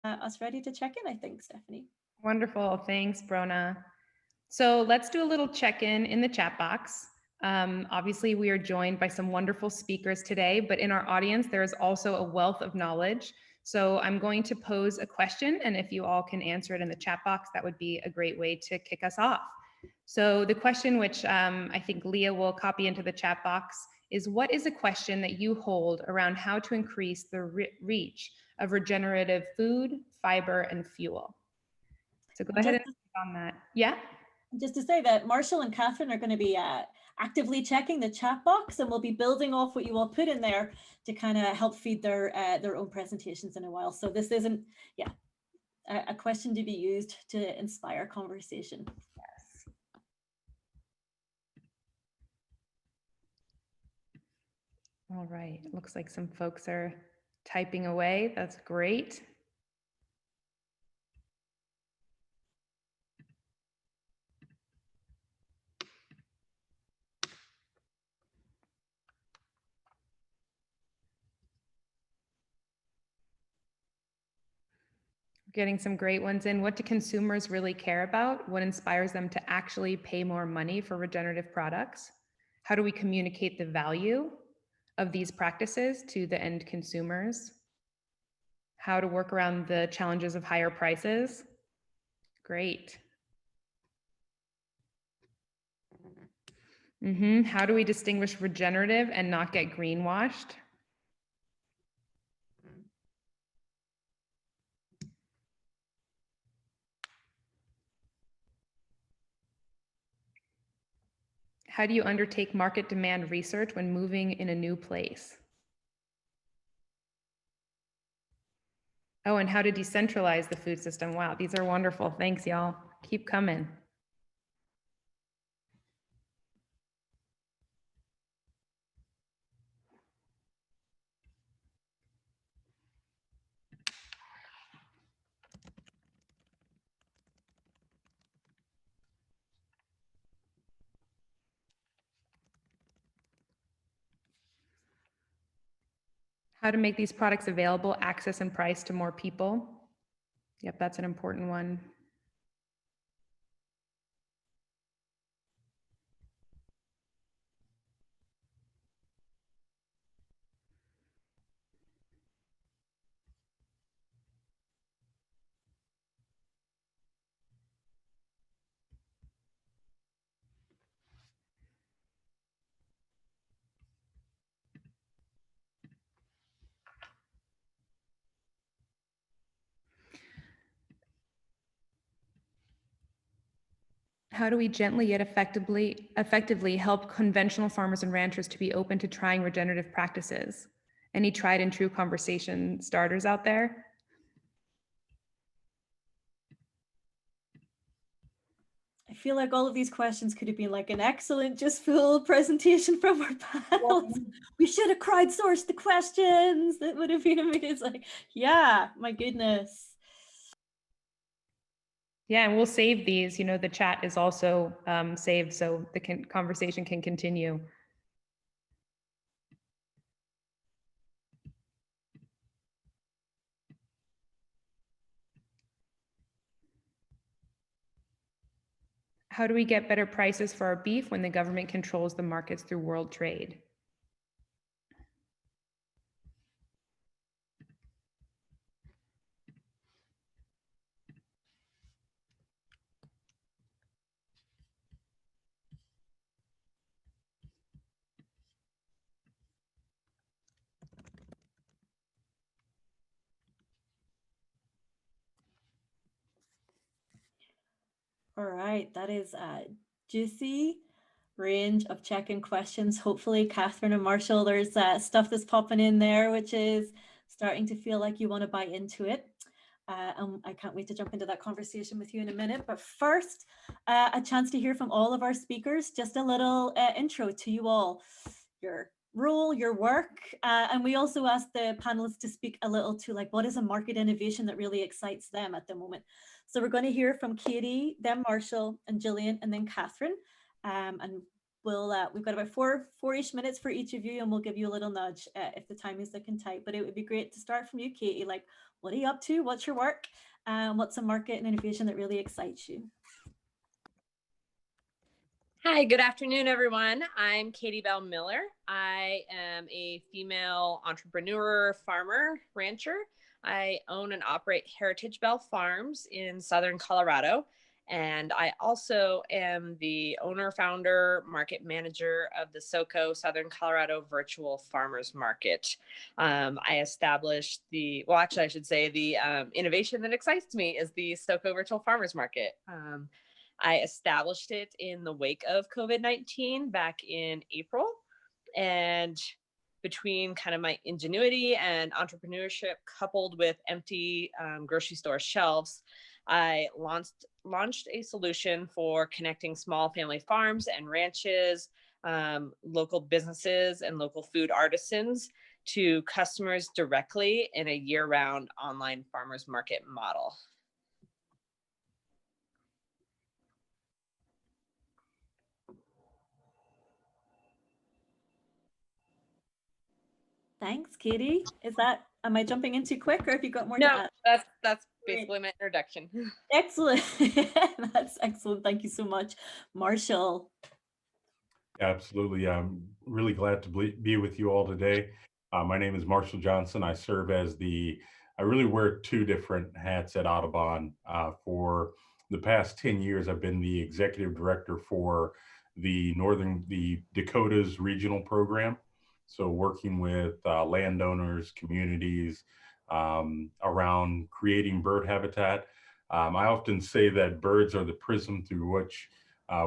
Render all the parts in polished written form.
us ready to check in, I think, Stephanie. Wonderful. Thanks, Brona. So let's do a little check-in in the chat box. Obviously, we are joined by some wonderful speakers today, but in our audience, there is also a wealth of knowledge. So I'm going to pose a question, and if you all can answer it in the chat box, that would be a great way to kick us off. So the question, which I think Leah will copy into the chat box, is what is a question that you hold around how to increase the reach of regenerative food, fiber, and fuel? So go ahead and on that. Yeah. Just to say that Marshall and Kathryn are going to be actively checking the chat box, and we'll be building off what you all put in there to kind of help feed their own presentations in a while. So this isn't, a question to be used to inspire conversation. Yes. All right. Looks like some folks are typing away. That's great. Getting some great ones in. What do consumers really care about? What inspires them to actually pay more money for regenerative products? How do we communicate the value of these practices to the end consumers? How to work around the challenges of higher prices? Great. How do we distinguish regenerative and not get greenwashed? How do you undertake market demand research when moving in a new place? Oh, and how to decentralize the food system. Wow, these are wonderful. Thanks, y'all. Keep coming. How to make these products available, access and price to more people. Yep, that's an important one. How do we gently yet effectively help conventional farmers and ranchers to be open to trying regenerative practices? Any tried and true conversation starters out there? I feel like all of these questions could have been like an excellent, just full presentation from our panels. We should have crowdsourced the questions. That would have been amazing. Yeah, my goodness. Yeah, and we'll save these. You know, the chat is also saved so the conversation can continue. How do we get better prices for our beef when the government controls the markets through world trade? All right, that is a juicy range of check-in questions. Hopefully, Kathryn and Marshall, there's stuff that's popping in there, which is starting to feel like you want to buy into it. I can't wait to jump into that conversation with you in a minute. But first, a chance to hear from all of our speakers, just a little intro to you all, your role, your work. And we also asked the panelists to speak a little to like, what is a market innovation that really excites them at the moment? So we're going to hear from Katie, then Marshall and Gillian, and then Kathryn. And we've got about four-ish minutes for each of you, and we'll give you a little nudge if the time is looking tight. But it would be great to start from you, Katie. Like, what are you up to? What's your work? What's a market and innovation that really excites you? Hi, good afternoon, everyone. I'm Katie Bell Miller. I am a female entrepreneur, farmer, rancher. I own and operate Heritage Bell Farms in Southern Colorado. And I also am the owner, founder, market manager of the SoCo Southern Colorado Virtual Farmers Market. I established the innovation that excites me is the SoCo Virtual Farmers Market. I established it in the wake of COVID-19 back in April. And between kind of my ingenuity and entrepreneurship coupled with empty grocery store shelves, I launched a solution for connecting small family farms and ranches, local businesses and local food artisans to customers directly in a year-round online farmers market model. Thanks, Katie. Am I jumping in too quick, or have you got more to No, add? that's basically my introduction. Excellent. That's excellent. Thank you so much, Marshall. Absolutely. I'm really glad to be with you all today. My name is Marshall Johnson. I really wear two different hats at Audubon. For the past 10 years, I've been the executive director for the Dakotas regional program. So working with landowners, communities around creating bird habitat. I often say that birds are the prism through which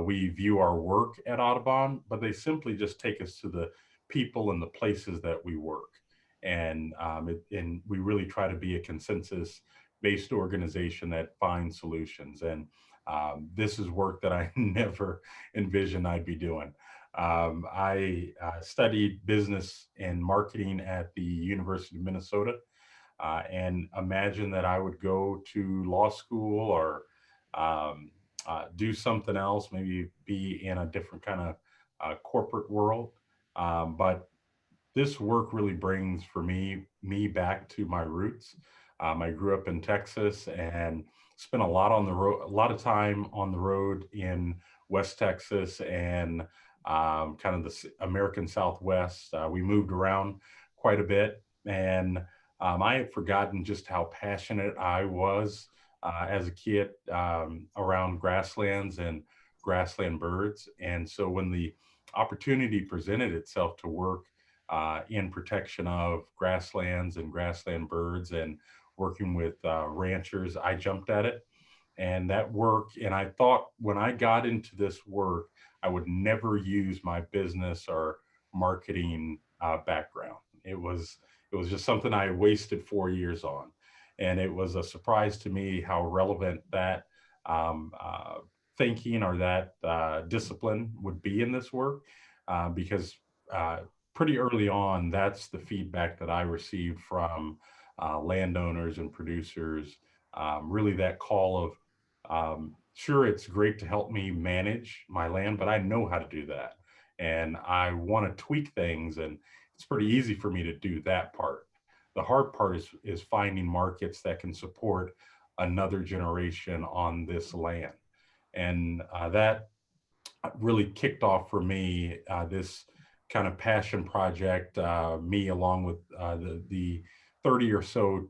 we view our work at Audubon, but they simply just take us to the people and the places that we work. And we really try to be a consensus-based organization that finds solutions. And this is work that I never envisioned I'd be doing. I studied business and marketing at the University of Minnesota, and imagined that I would go to law school or do something else, maybe be in a different kind of corporate world. But this work really brings for me back to my roots. I grew up in Texas and spent a lot of time on the road in West Texas and kind of the American Southwest. We moved around quite a bit, and I had forgotten just how passionate I was as a kid around grasslands and grassland birds. And so when the opportunity presented itself to work in protection of grasslands and grassland birds and working with ranchers, I jumped at it. And that work, and I thought when I got into this work, I would never use my business or marketing background. It was just something I wasted 4 years on. And it was a surprise to me how relevant that thinking or that discipline would be in this work, because pretty early on, that's the feedback that I received from landowners and producers. Really, that call of, sure, it's great to help me manage my land, but I know how to do that. And I want to tweak things, and it's pretty easy for me to do that part. The hard part is finding markets that can support another generation on this land. And that really kicked off for me this kind of passion project, me along with the 30 or so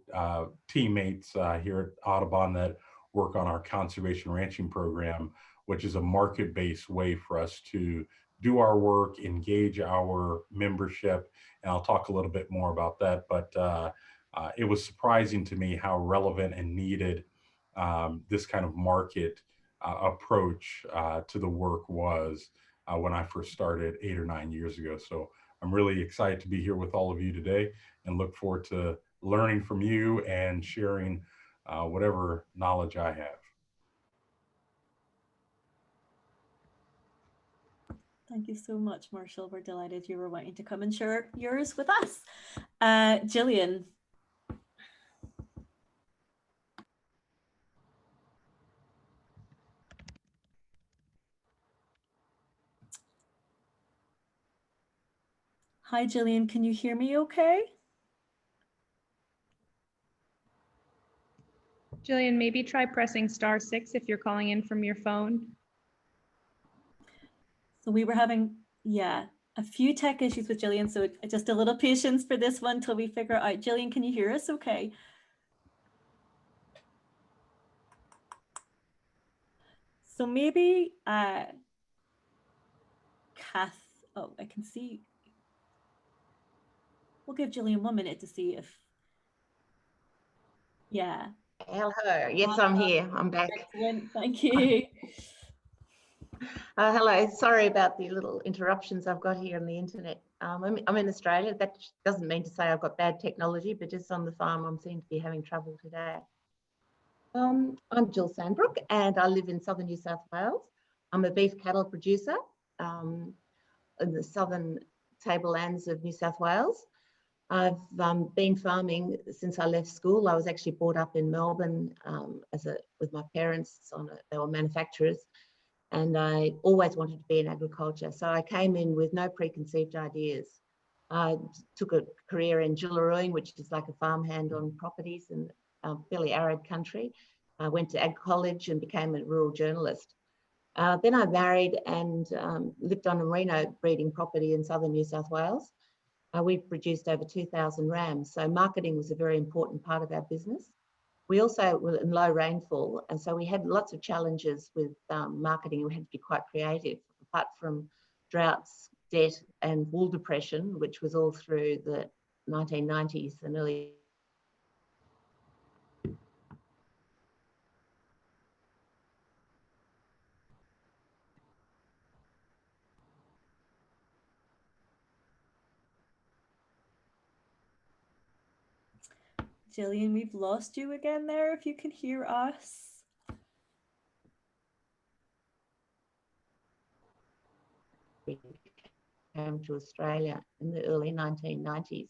teammates here at Audubon that work on our conservation ranching program, which is a market-based way for us to do our work, engage our membership, and I'll talk a little bit more about that. But it was surprising to me how relevant and needed this kind of market approach to the work was when I first started 8 or 9 years ago. So I'm really excited to be here with all of you today and look forward to learning from you and sharing whatever knowledge I have. Thank you so much, Marshall. We're delighted you were wanting to come and share yours with us. Gillian. Hi, Gillian, can you hear me okay? Jillian, maybe try pressing *6 if you're calling in from your phone. So we were having, yeah, a few tech issues with Gillian, so just a little patience for this one till we figure out. Gillian, can you hear us okay? So maybe Kath, oh, I can see. We'll give Gillian 1 minute to see if, yeah. Hello. Yes, I'm here. I'm back. Excellent, thank you. Hello. Sorry about the little interruptions I've got here on the internet. I'm in Australia. That doesn't mean to say I've got bad technology, but just on the farm, I'm seem to be having trouble today. I'm Jill Sanbrook, and I live in southern New South Wales. I'm a beef cattle producer in the southern tablelands of New South Wales. I've been farming since I left school. I was actually brought up in Melbourne with my parents. They were manufacturers, and I always wanted to be in agriculture. So I came in with no preconceived ideas. I took a career in Gillaroying, which is like a farmhand on properties in fairly arid country. I went to ag college and became a rural journalist. Then I married and lived on a merino breeding property in southern New South Wales. We've produced over 2,000 rams, so marketing was a very important part of our business. We also were in low rainfall, and so we had lots of challenges with marketing. We had to be quite creative, apart from droughts, debt, and wool depression, which was all through the 1990s and early. Gillian, we've lost you again there, if you can hear us. Came to Australia in the early 1990s.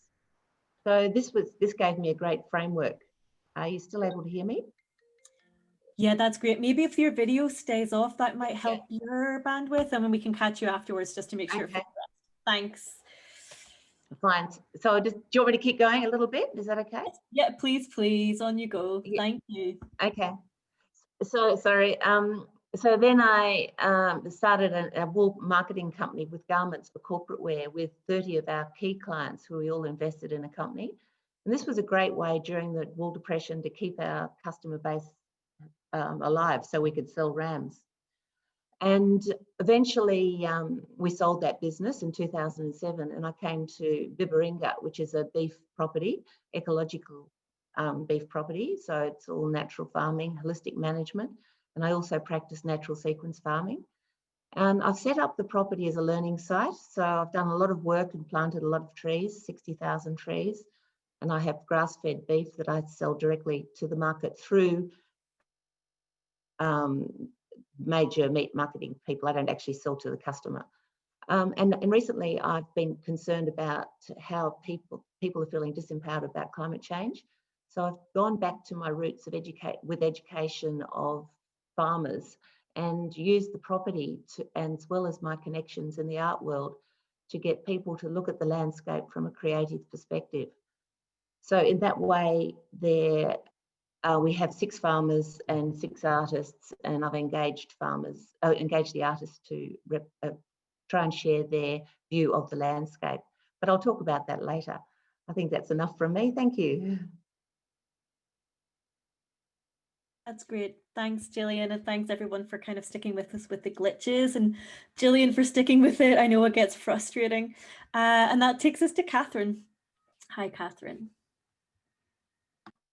So this gave me a great framework. Are you still able to hear me? Yeah, that's great. Maybe if your video stays off, that might help your bandwidth, and then we can catch you afterwards just to make sure. Okay. Thanks. Fine. So do you want me to keep going a little bit? Is that okay? Yeah, please, on you go. Yeah. Thank you. Okay. So sorry. So then I started a wool marketing company with garments for corporate wear with 30 of our key clients who we all invested in a company. And this was a great way during the wool depression to keep our customer base alive so we could sell rams. And eventually we sold that business in 2007, and I came to Bibaringa, which is a beef property, ecological beef property. So it's all natural farming, holistic management. And I also practice natural sequence farming. And I've set up the property as a learning site. So I've done a lot of work and planted a lot of trees, 60,000 trees. And I have grass-fed beef that I sell directly to the market through major meat marketing people. I don't actually sell to the customer. And recently I've been concerned about how people are feeling disempowered about climate change. So I've gone back to my roots of education of farmers and used the property as well as my connections in the art world to get people to look at the landscape from a creative perspective. So in that way, we have 6 farmers and 6 artists, and I've engaged the artists to try and share their view of the landscape. But I'll talk about that later. I think that's enough from me. Thank you. That's great. Thanks, Gillian, and thanks everyone for kind of sticking with us with the glitches, and Gillian for sticking with it. I know it gets frustrating. And that takes us to Kathryn. Hi, Kathryn.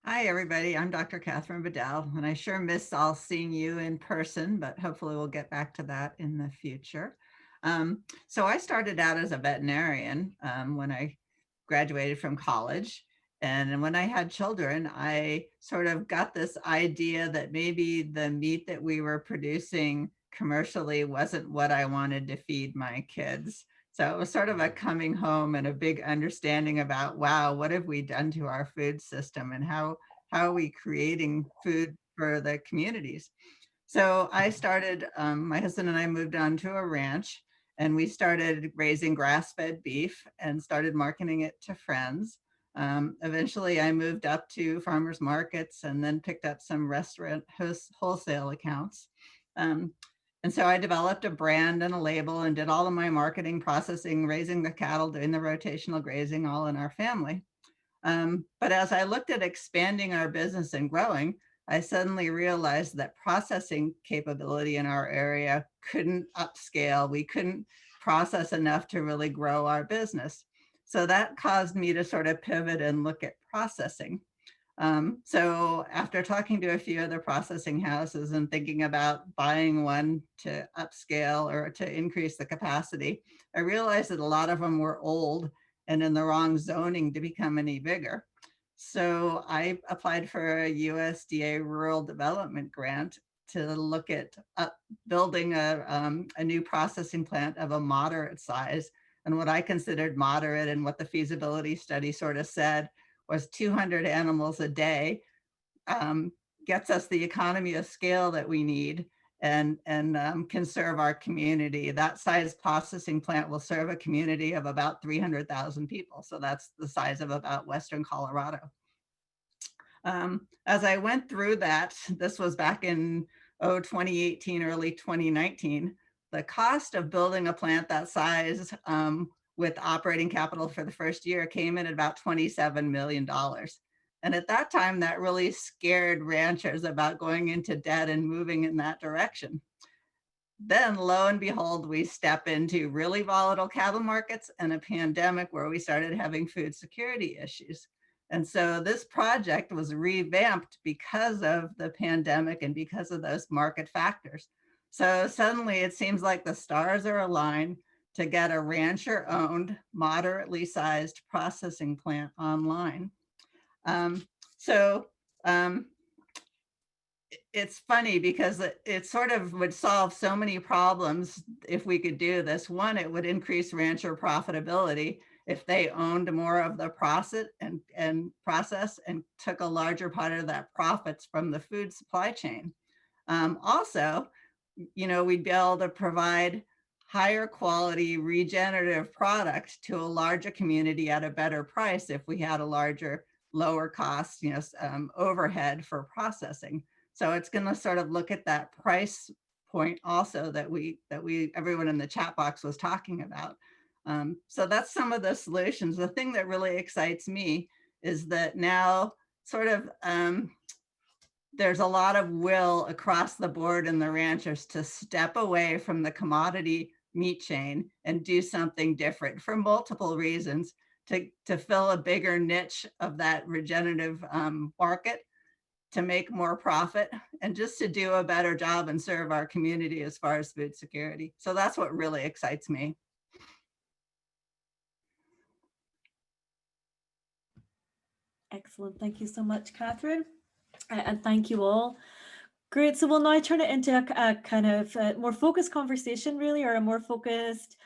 Hi, everybody. I'm Dr. Kathryn Bedell, and I sure miss all seeing you in person, but hopefully we'll get back to that in the future. So I started out as a veterinarian when I graduated from college. And when I had children, I sort of got this idea that maybe the meat that we were producing commercially wasn't what I wanted to feed my kids. So it was sort of a coming home and a big understanding about, wow, what have we done to our food system, and how are we creating food for the communities? So I started, my husband and I moved on to a ranch, And we started raising grass-fed beef and started marketing it to friends. Eventually, I moved up to farmers markets and then picked up some restaurant wholesale accounts. And so I developed a brand and a label and did all of my marketing, processing, raising the cattle, doing the rotational grazing, all in our family. But as I looked at expanding our business and growing, I suddenly realized that processing capability in our area couldn't upscale. We couldn't process enough to really grow our business. So that caused me to sort of pivot and look at processing. So after talking to a few other processing houses and thinking about buying one to upscale or to increase the capacity, I realized that a lot of them were old and in the wrong zoning to become any bigger. So I applied for a USDA rural development grant to look at building a new processing plant of a moderate size. And what I considered moderate and what the feasibility study sort of said was 200 animals a day, gets us the economy of scale that we need and can serve our community. That size processing plant will serve a community of about 300,000 people. So that's the size of about Western Colorado. As I went through that, this was back in 2018, early 2019, the cost of building a plant that size with operating capital for the first year came in at about $27 million. And at that time, that really scared ranchers about going into debt and moving in that direction. Then lo and behold, we step into really volatile cattle markets and a pandemic where we started having food security issues. And so this project was revamped because of the pandemic and because of those market factors. So suddenly it seems like the stars are aligned to get a rancher-owned, moderately sized processing plant online. It's funny because it sort of would solve so many problems if we could do this. One, it would increase rancher profitability if they owned more of the process and took a larger part of that profits from the food supply chain. Also, we'd be able to provide higher quality regenerative product to a larger community at a better price if we had a larger, lower cost, overhead for processing. So it's going to sort of look at that price point also that everyone in the chat box was talking about. So that's some of the solutions. The thing that really excites me is that now sort of there's a lot of will across the board in the ranchers to step away from the commodity meat chain and do something different for multiple reasons to fill a bigger niche of that regenerative market, to make more profit, and just to do a better job and serve our community as far as food security. So that's what really excites me. Excellent. Thank you so much, Kathryn. And thank you all. Great. So we'll now turn it into a kind of more focused conversation, really, or a more focused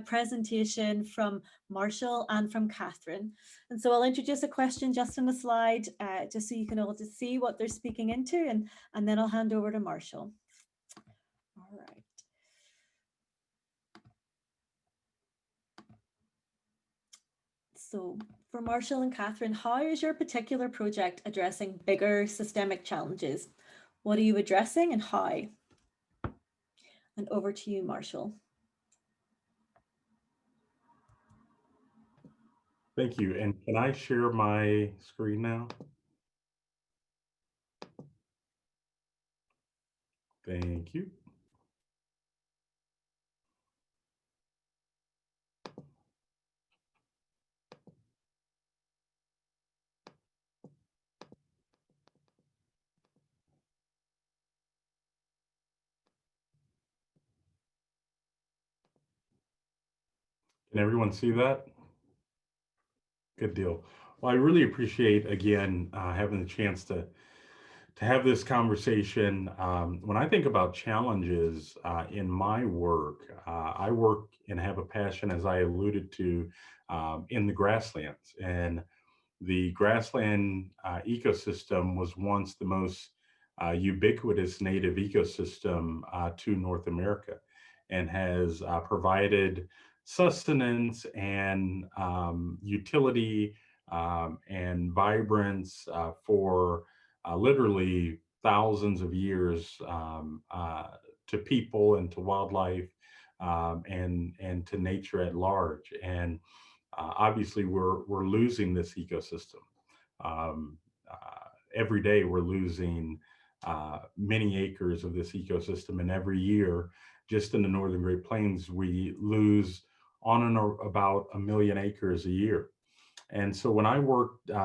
presentation from Marshall and from Kathryn. And so I'll introduce a question just on the slide, just so you can all just see what they're speaking into, and then I'll hand over to Marshall. All right. So for Marshall and Kathryn, how is your particular project addressing bigger systemic challenges? What are you addressing and how? And over to you, Marshall. Thank you. And can I share my screen now? Thank you. Can everyone see that? Good deal. Well, I really appreciate, again, having the chance to have this conversation. When I think about challenges in my work, I work and have a passion, as I alluded to, in the grasslands. And the grassland ecosystem was once the most ubiquitous native ecosystem to North America. and has provided sustenance and utility and vibrance for literally thousands of years to people and to wildlife and to nature at large. And obviously, we're losing this ecosystem. Um, every day, we're losing many acres of this ecosystem, and every year, just in the Northern Great Plains, we lose on and about 1 million acres a year. And so when I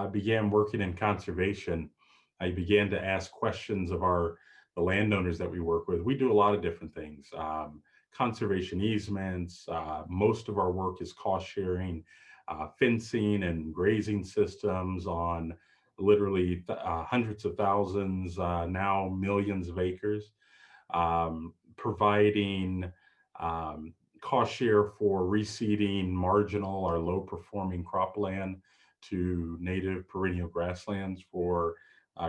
began working in conservation, I began to ask questions of the landowners that we work with. We do a lot of different things, conservation easements. Most of our work is cost sharing, fencing and grazing systems on literally hundreds of thousands, now millions of acres, providing cost share for reseeding marginal or low performing cropland to native perennial grasslands for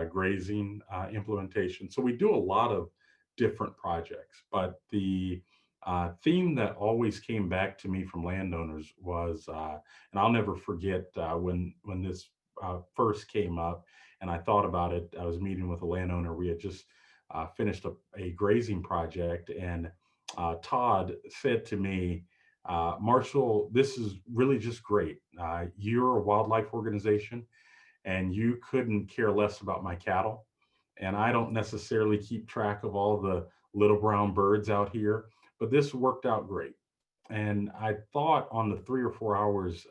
grazing implementation. So we do a lot of different projects, but the theme that always came back to me from landowners was, and I'll never forget when this first came up and I thought about it. I was meeting with a landowner. We had just finished a grazing project, and Todd said to me, Marshall, this is really just great. You're a wildlife organization and you couldn't care less about my cattle. And I don't necessarily keep track of all the little brown birds out here, but this worked out great. And I thought on the 3 or 4 hours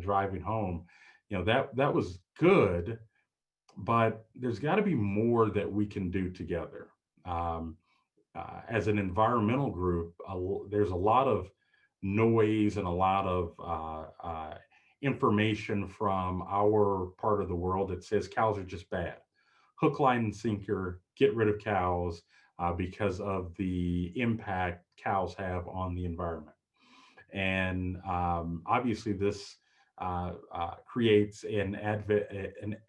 driving home, that was good, but there's got to be more that we can do together. As an environmental group, there's a lot of noise and a lot of information from our part of the world that says cows are just bad. Hook, line, and sinker, get rid of cows because of the impact cows have on the environment. And obviously this creates an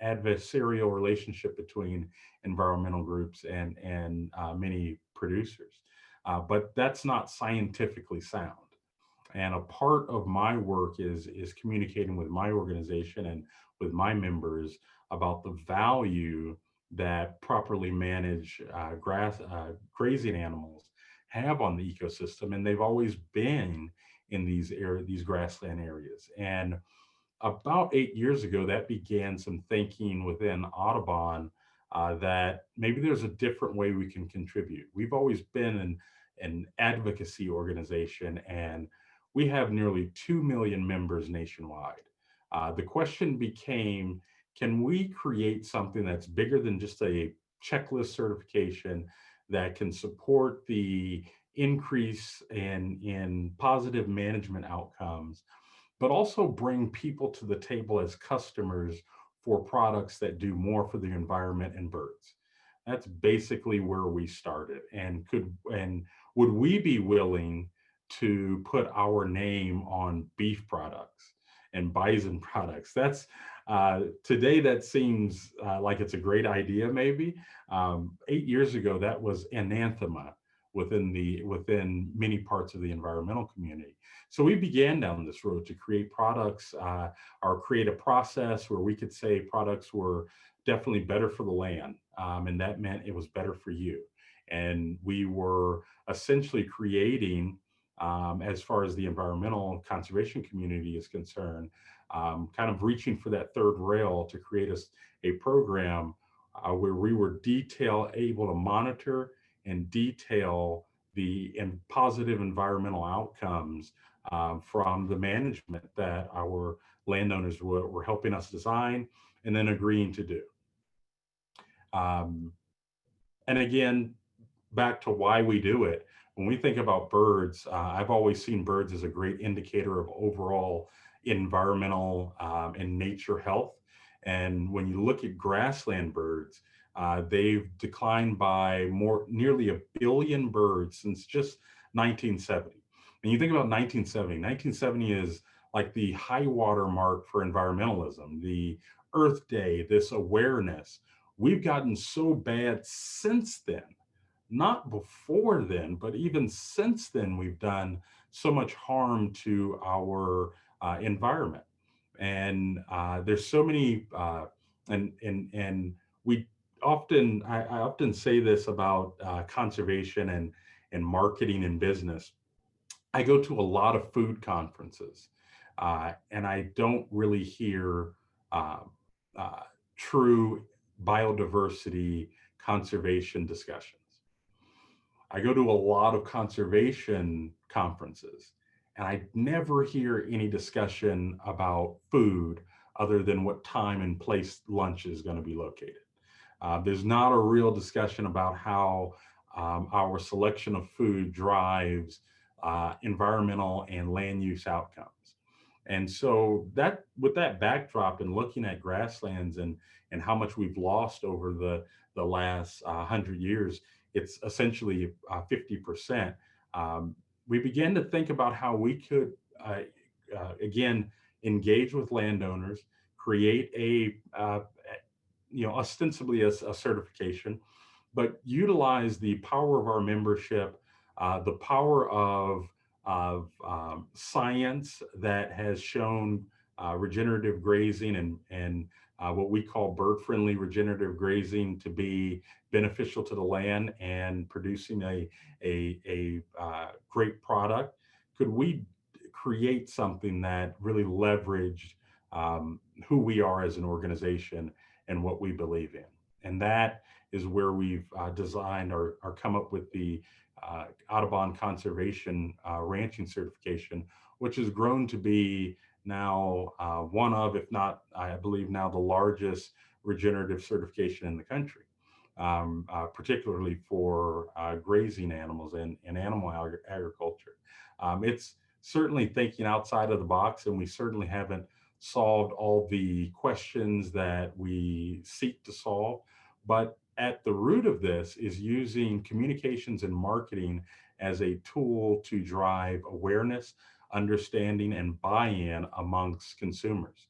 adversarial relationship between environmental groups and many producers. But that's not scientifically sound. And a part of my work is communicating with my organization and with my members about the value that properly managed grazing animals have on the ecosystem, and they've always been in these grassland areas. And about 8 years ago, that began some thinking within Audubon that maybe there's a different way we can contribute. We've always been an advocacy organization, and we have nearly 2 million members nationwide. The question became, can we create something that's bigger than just a checklist certification that can support the increase in positive management outcomes, but also bring people to the table as customers for products that do more for the environment and birds? That's basically where we started. And would we be willing to put our name on beef products and bison products? That's today that seems like it's a great idea, maybe. 8 years ago, that was anathema within many parts of the environmental community. So we began down this road to create products or create a process where we could say products were definitely better for the land, and that meant it was better for you. And we were essentially creating, as far as the environmental conservation community is concerned, kind of reaching for that third rail to create a program where we were able to monitor and detail the positive environmental outcomes from the management that our landowners were helping us design and then agreeing to do. And again, back to why we do it. When we think about birds, I've always seen birds as a great indicator of overall environmental and nature health. And when you look at grassland birds, they've declined by nearly 1 billion birds since just 1970. And you think about 1970 is like the high water mark for environmentalism, the Earth Day, this awareness. We've gotten so bad since then not before then, but even since then, we've done so much harm to our environment. And there's so many, and we often, I often say this about conservation and marketing and business. I go to a lot of food conferences, and I don't really hear uh, uh, true biodiversity conservation discussions. I go to a lot of conservation conferences, and I never hear any discussion about food other than what time and place lunch is going to be located. There's not a real discussion about how our selection of food drives environmental and land use outcomes. And so that, with that backdrop and looking at grasslands and how much we've lost over the last 100 years, it's essentially 50%. We began to think about how we could again engage with landowners, create ostensibly a certification, but utilize the power of our membership, the power of science that has shown regenerative grazing and what we call bird-friendly regenerative grazing to be beneficial to the land and producing a great product. Could we create something that really leveraged who we are as an organization and what we believe in? And that is where we've designed or come up with the Audubon Conservation Ranching Certification, which has grown to be now one of, if not, I believe now the largest regenerative certification in the country, particularly for grazing animals and animal agriculture. It's certainly thinking outside of the box, and we certainly haven't solved all the questions that we seek to solve. But at the root of this is using communications and marketing as a tool to drive awareness, understanding, and buy-in amongst consumers.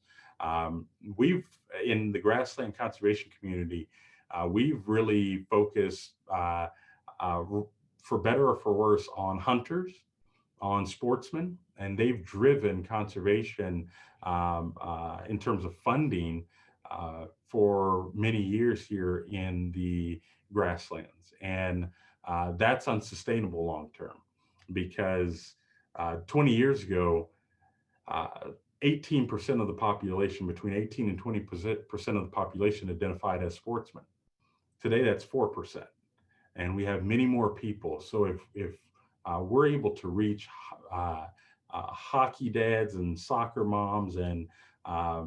We've, in the grassland conservation community, we've really focused, for better or for worse, on hunters, on sportsmen, and they've driven conservation in terms of funding for many years here in the grasslands. And that's unsustainable long term, because 20 years ago, 18% of the population, between 18 and 20% of the population identified as sportsmen. Today, that's 4%. And we have many more people. So if we're able to reach hockey dads and soccer moms and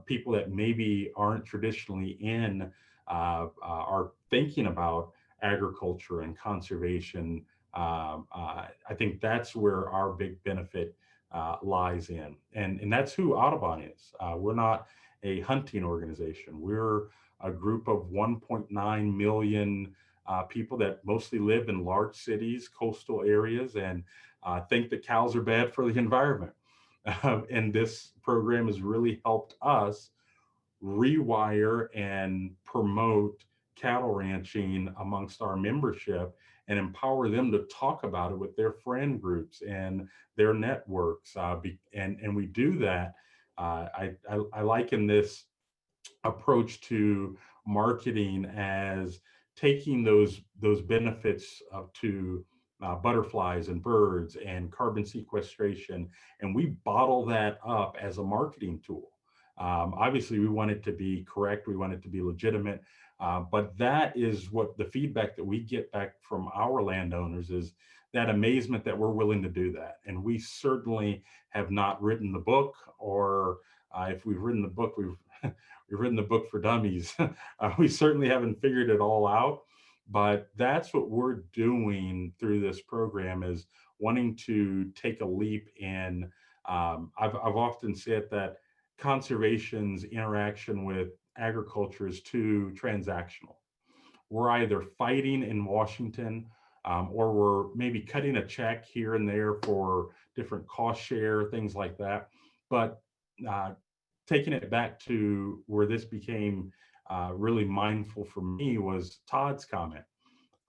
people that maybe aren't traditionally in, are thinking about agriculture and conservation, I think that's where our big benefit lies in. And that's who Audubon is. We're not a hunting organization. We're a group of 1.9 million people that mostly live in large cities, coastal areas, and think that cows are bad for the environment. And this program has really helped us rewire and promote cattle ranching amongst our membership and empower them to talk about it with their friend groups and their networks. And we do that. I liken this approach to marketing as taking those benefits to butterflies and birds and carbon sequestration, and we bottle that up as a marketing tool. Obviously, we want it to be correct, we want it to be legitimate, but that is what the feedback that we get back from our landowners is, that amazement that we're willing to do that. And we certainly have not written the book, or if we've written the book, we've written the book for dummies. We certainly haven't figured it all out, but that's what we're doing through this program, is wanting to take a leap in. I've often said that conservation's interaction with agriculture is too transactional. We're either fighting in Washington, or we're maybe cutting a check here and there for different cost share, things like that. But taking it back to where this became really mindful for me was Todd's comment.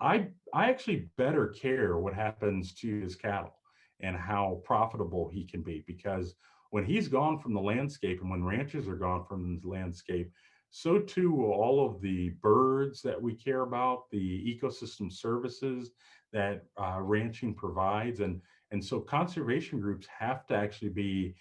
I actually better care what happens to his cattle and how profitable he can be, because when he's gone from the landscape and when ranches are gone from the landscape, so too will all of the birds that we care about, the ecosystem services that ranching provides. And so conservation groups have to actually be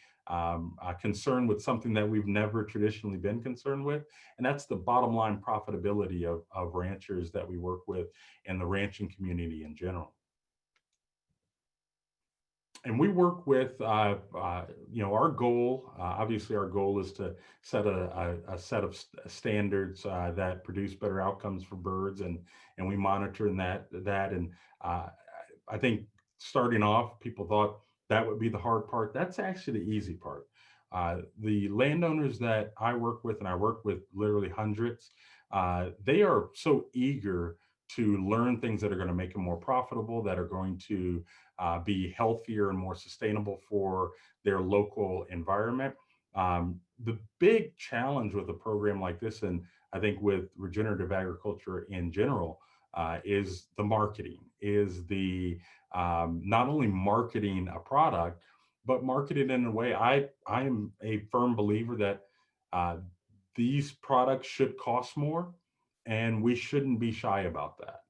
concerned with something that we've never traditionally been concerned with. And that's the bottom line profitability of ranchers that we work with and the ranching community in general. And we work with, our goal, obviously our goal is to set a set of standards that produce better outcomes for birds, and we monitor that. And I think starting off, people thought that would be the hard part. That's actually the easy part. The landowners that I work with, and I work with literally hundreds, they are so eager to learn things that are going to make them more profitable, that are going to be healthier and more sustainable for their local environment. The big challenge with a program like this, and I think with regenerative agriculture in general, is the marketing, is the not only marketing a product, but marketing in a way. I am a firm believer that these products should cost more, and we shouldn't be shy about that.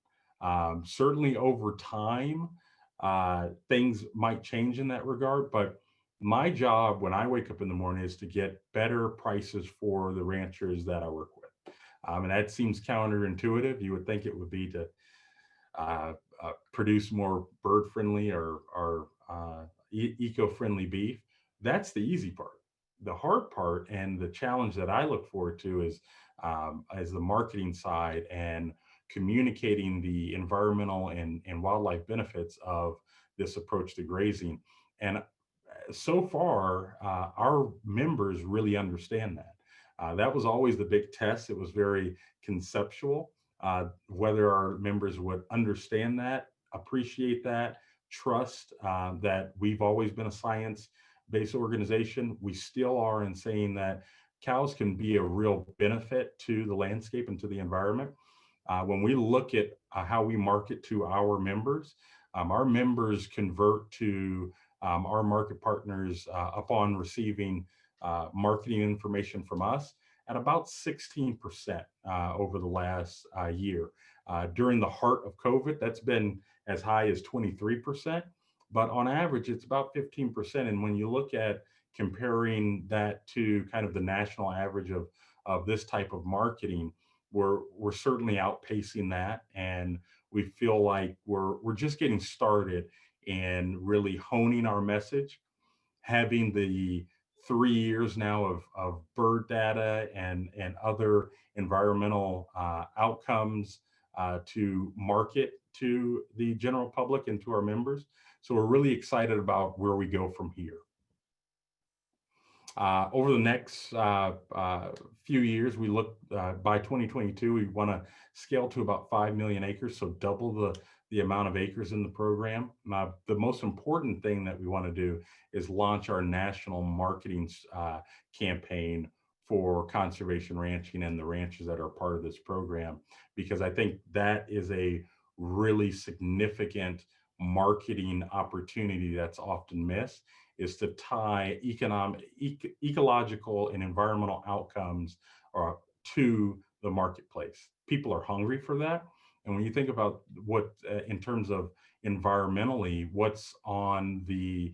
Certainly over time, things might change in that regard, but my job when I wake up in the morning is to get better prices for the ranchers that I work with. And that seems counterintuitive. You would think it would be to produce more bird-friendly or eco-friendly beef. That's the easy part. The hard part and the challenge that I look forward to is the marketing side and communicating the environmental and wildlife benefits of this approach to grazing. And so far, our members really understand that. That was always the big test. It was very conceptual. Whether our members would understand that, appreciate that, trust that we've always been a science-based organization. We still are in saying that cows can be a real benefit to the landscape and to the environment. When we look at how we market to our members convert to our market partners upon receiving marketing information from us at about 16% over the last year. During the heart of COVID, that's been as high as 23%, but on average, it's about 15%. And when you look at comparing that to kind of the national average of this type of marketing, we're certainly outpacing that, and we feel like we're just getting started in really honing our message, having the 3 years now of bird data and other environmental outcomes to market to the general public and to our members. So we're really excited about where we go from here. Over the next few years, we look by 2022, we want to scale to about 5 million acres, so double the amount of acres in the program. The most important thing that we want to do is launch our national marketing campaign for conservation ranching and the ranches that are part of this program, because I think that is a really significant marketing opportunity that's often missed, is to tie ecological and environmental outcomes to the marketplace. People are hungry for that. And when you think about what, in terms of environmentally, what's on the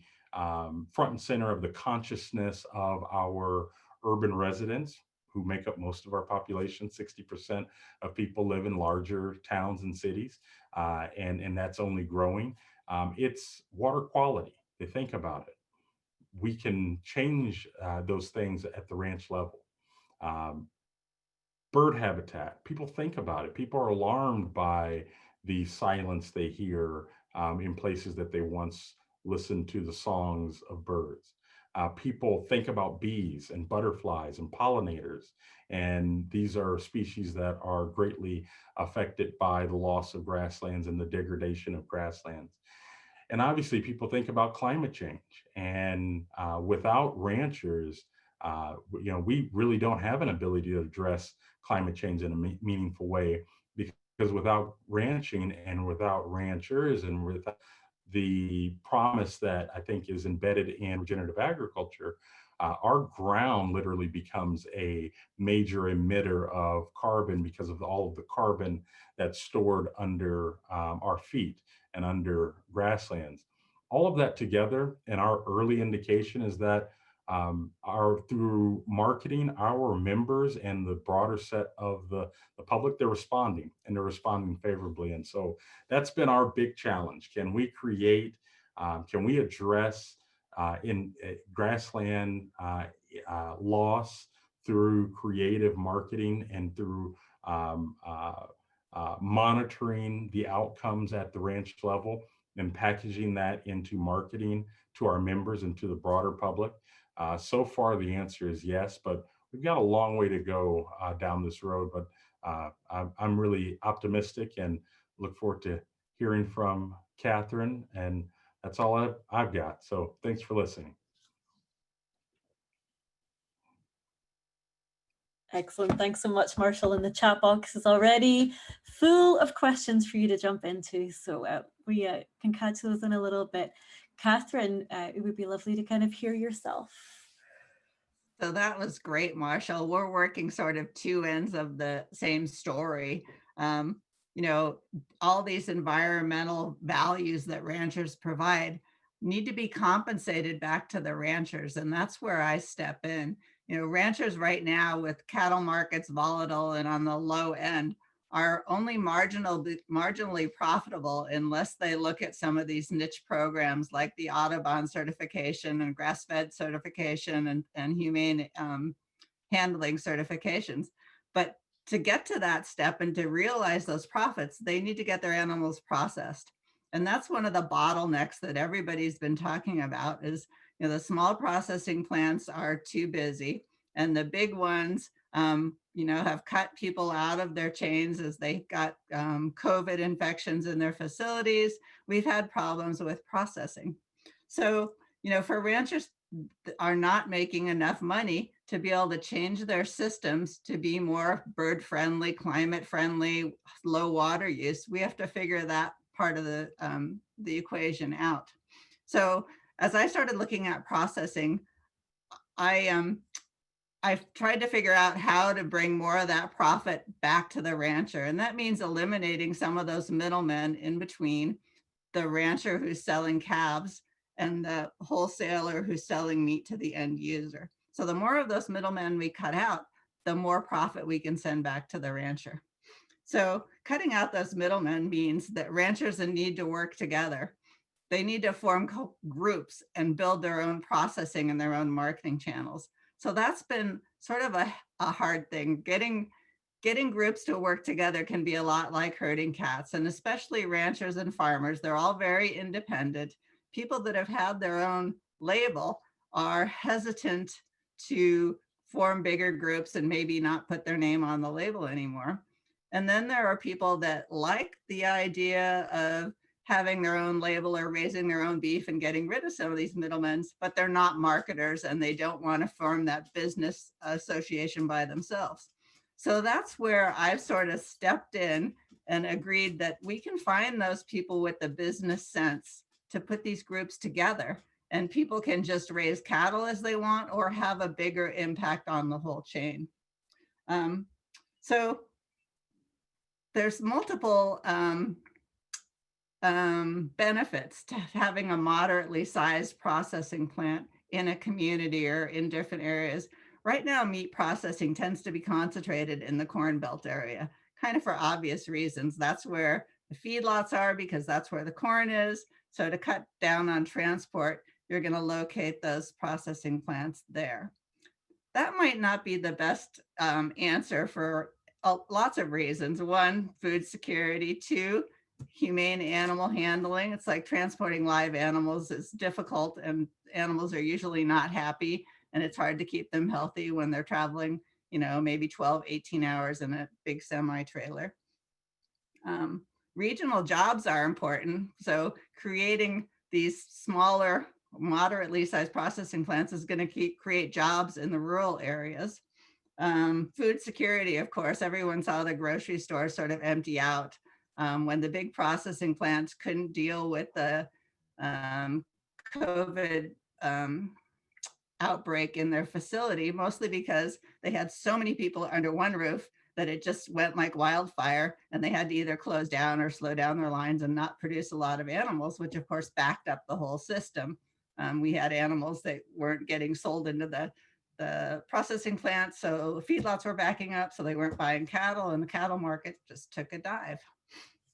front and center of the consciousness of our urban residents, who make up most of our population, 60% of people live in larger towns and cities, and that's only growing. It's water quality. They think about it. We can change those things at the ranch level. Bird habitat, people think about it. People are alarmed by the silence they hear in places that they once listened to the songs of birds. People think about bees and butterflies and pollinators, and these are species that are greatly affected by the loss of grasslands and the degradation of grasslands. And obviously, people think about climate change, and without ranchers, we really don't have an ability to address climate change in a meaningful way, because because without ranching and without ranchers and without the promise that I think is embedded in regenerative agriculture, our ground literally becomes a major emitter of carbon because of all of the carbon that's stored under our feet and under grasslands. All of that together, and our early indication is that through marketing, our members and the broader set of the public, they're responding, and they're responding favorably. And so that's been our big challenge. Can we create, can we address in grassland loss through creative marketing and through monitoring the outcomes at the ranch level and packaging that into marketing to our members and to the broader public? So far, the answer is yes, but we've got a long way to go down this road. But I'm really optimistic and look forward to hearing from Kathryn. And that's all I've got. So thanks for listening. Excellent. Thanks so much, Marshall. And the chat box is already full of questions for you to jump into. So we can catch those in a little bit. Kathryn, it would be lovely to kind of hear yourself. So that was great, Marshall. We're working sort of two ends of the same story. You know, all these environmental values that ranchers provide need to be compensated back to the ranchers. And that's where I step in. You know, ranchers right now, with cattle markets volatile and on the low end, are only marginally profitable unless they look at some of these niche programs like the Audubon certification and grass-fed certification and humane handling certifications. But to get to that step and to realize those profits, they need to get their animals processed. And that's one of the bottlenecks that everybody's been talking about is, you know, the small processing plants are too busy, and the big ones, you know, have cut people out of their chains as they got COVID infections in their facilities. We've had problems with processing. So, you know, for ranchers are not making enough money to be able to change their systems to be more bird friendly, climate friendly, low water use, we have to figure that part of the equation out. So as I started looking at processing, I've tried to figure out how to bring more of that profit back to the rancher. And that means eliminating some of those middlemen in between the rancher who's selling calves and the wholesaler who's selling meat to the end user. So the more of those middlemen we cut out, the more profit we can send back to the rancher. So cutting out those middlemen means that ranchers need to work together. They need to form groups and build their own processing and their own marketing channels. So that's been sort of a hard thing. Getting groups to work together can be a lot like herding cats, and especially ranchers and farmers. They're all very independent. People that have had their own label are hesitant to form bigger groups and maybe not put their name on the label anymore. And then there are people that like the idea of having their own label or raising their own beef and getting rid of some of these middlemen, but they're not marketers and they don't want to form that business association by themselves. So that's where I've sort of stepped in and agreed that we can find those people with the business sense to put these groups together, and people can just raise cattle as they want or have a bigger impact on the whole chain. So there's multiple benefits to having a moderately sized processing plant in a community or in different areas. Right now, meat processing tends to be concentrated in the Corn Belt area, kind of for obvious reasons. That's where the feedlots are because that's where the corn is. So to cut down on transport, you're going to locate those processing plants there. That might not be the best answer for lots of reasons. One, food security. Two, humane animal handling. It's like transporting live animals is difficult, and animals are usually not happy, and it's hard to keep them healthy when they're traveling, you know, maybe 12, 18 hours in a big semi-trailer. Regional jobs are important. So creating these smaller, moderately sized processing plants is going to create jobs in the rural areas. Food security, of course, everyone saw the grocery store sort of empty out when the big processing plants couldn't deal with the COVID outbreak in their facility, mostly because they had so many people under one roof that it just went like wildfire, and they had to either close down or slow down their lines and not produce a lot of animals, which of course backed up the whole system. We had animals that weren't getting sold into the processing plants, so feedlots were backing up, so they weren't buying cattle, and the cattle market just took a dive.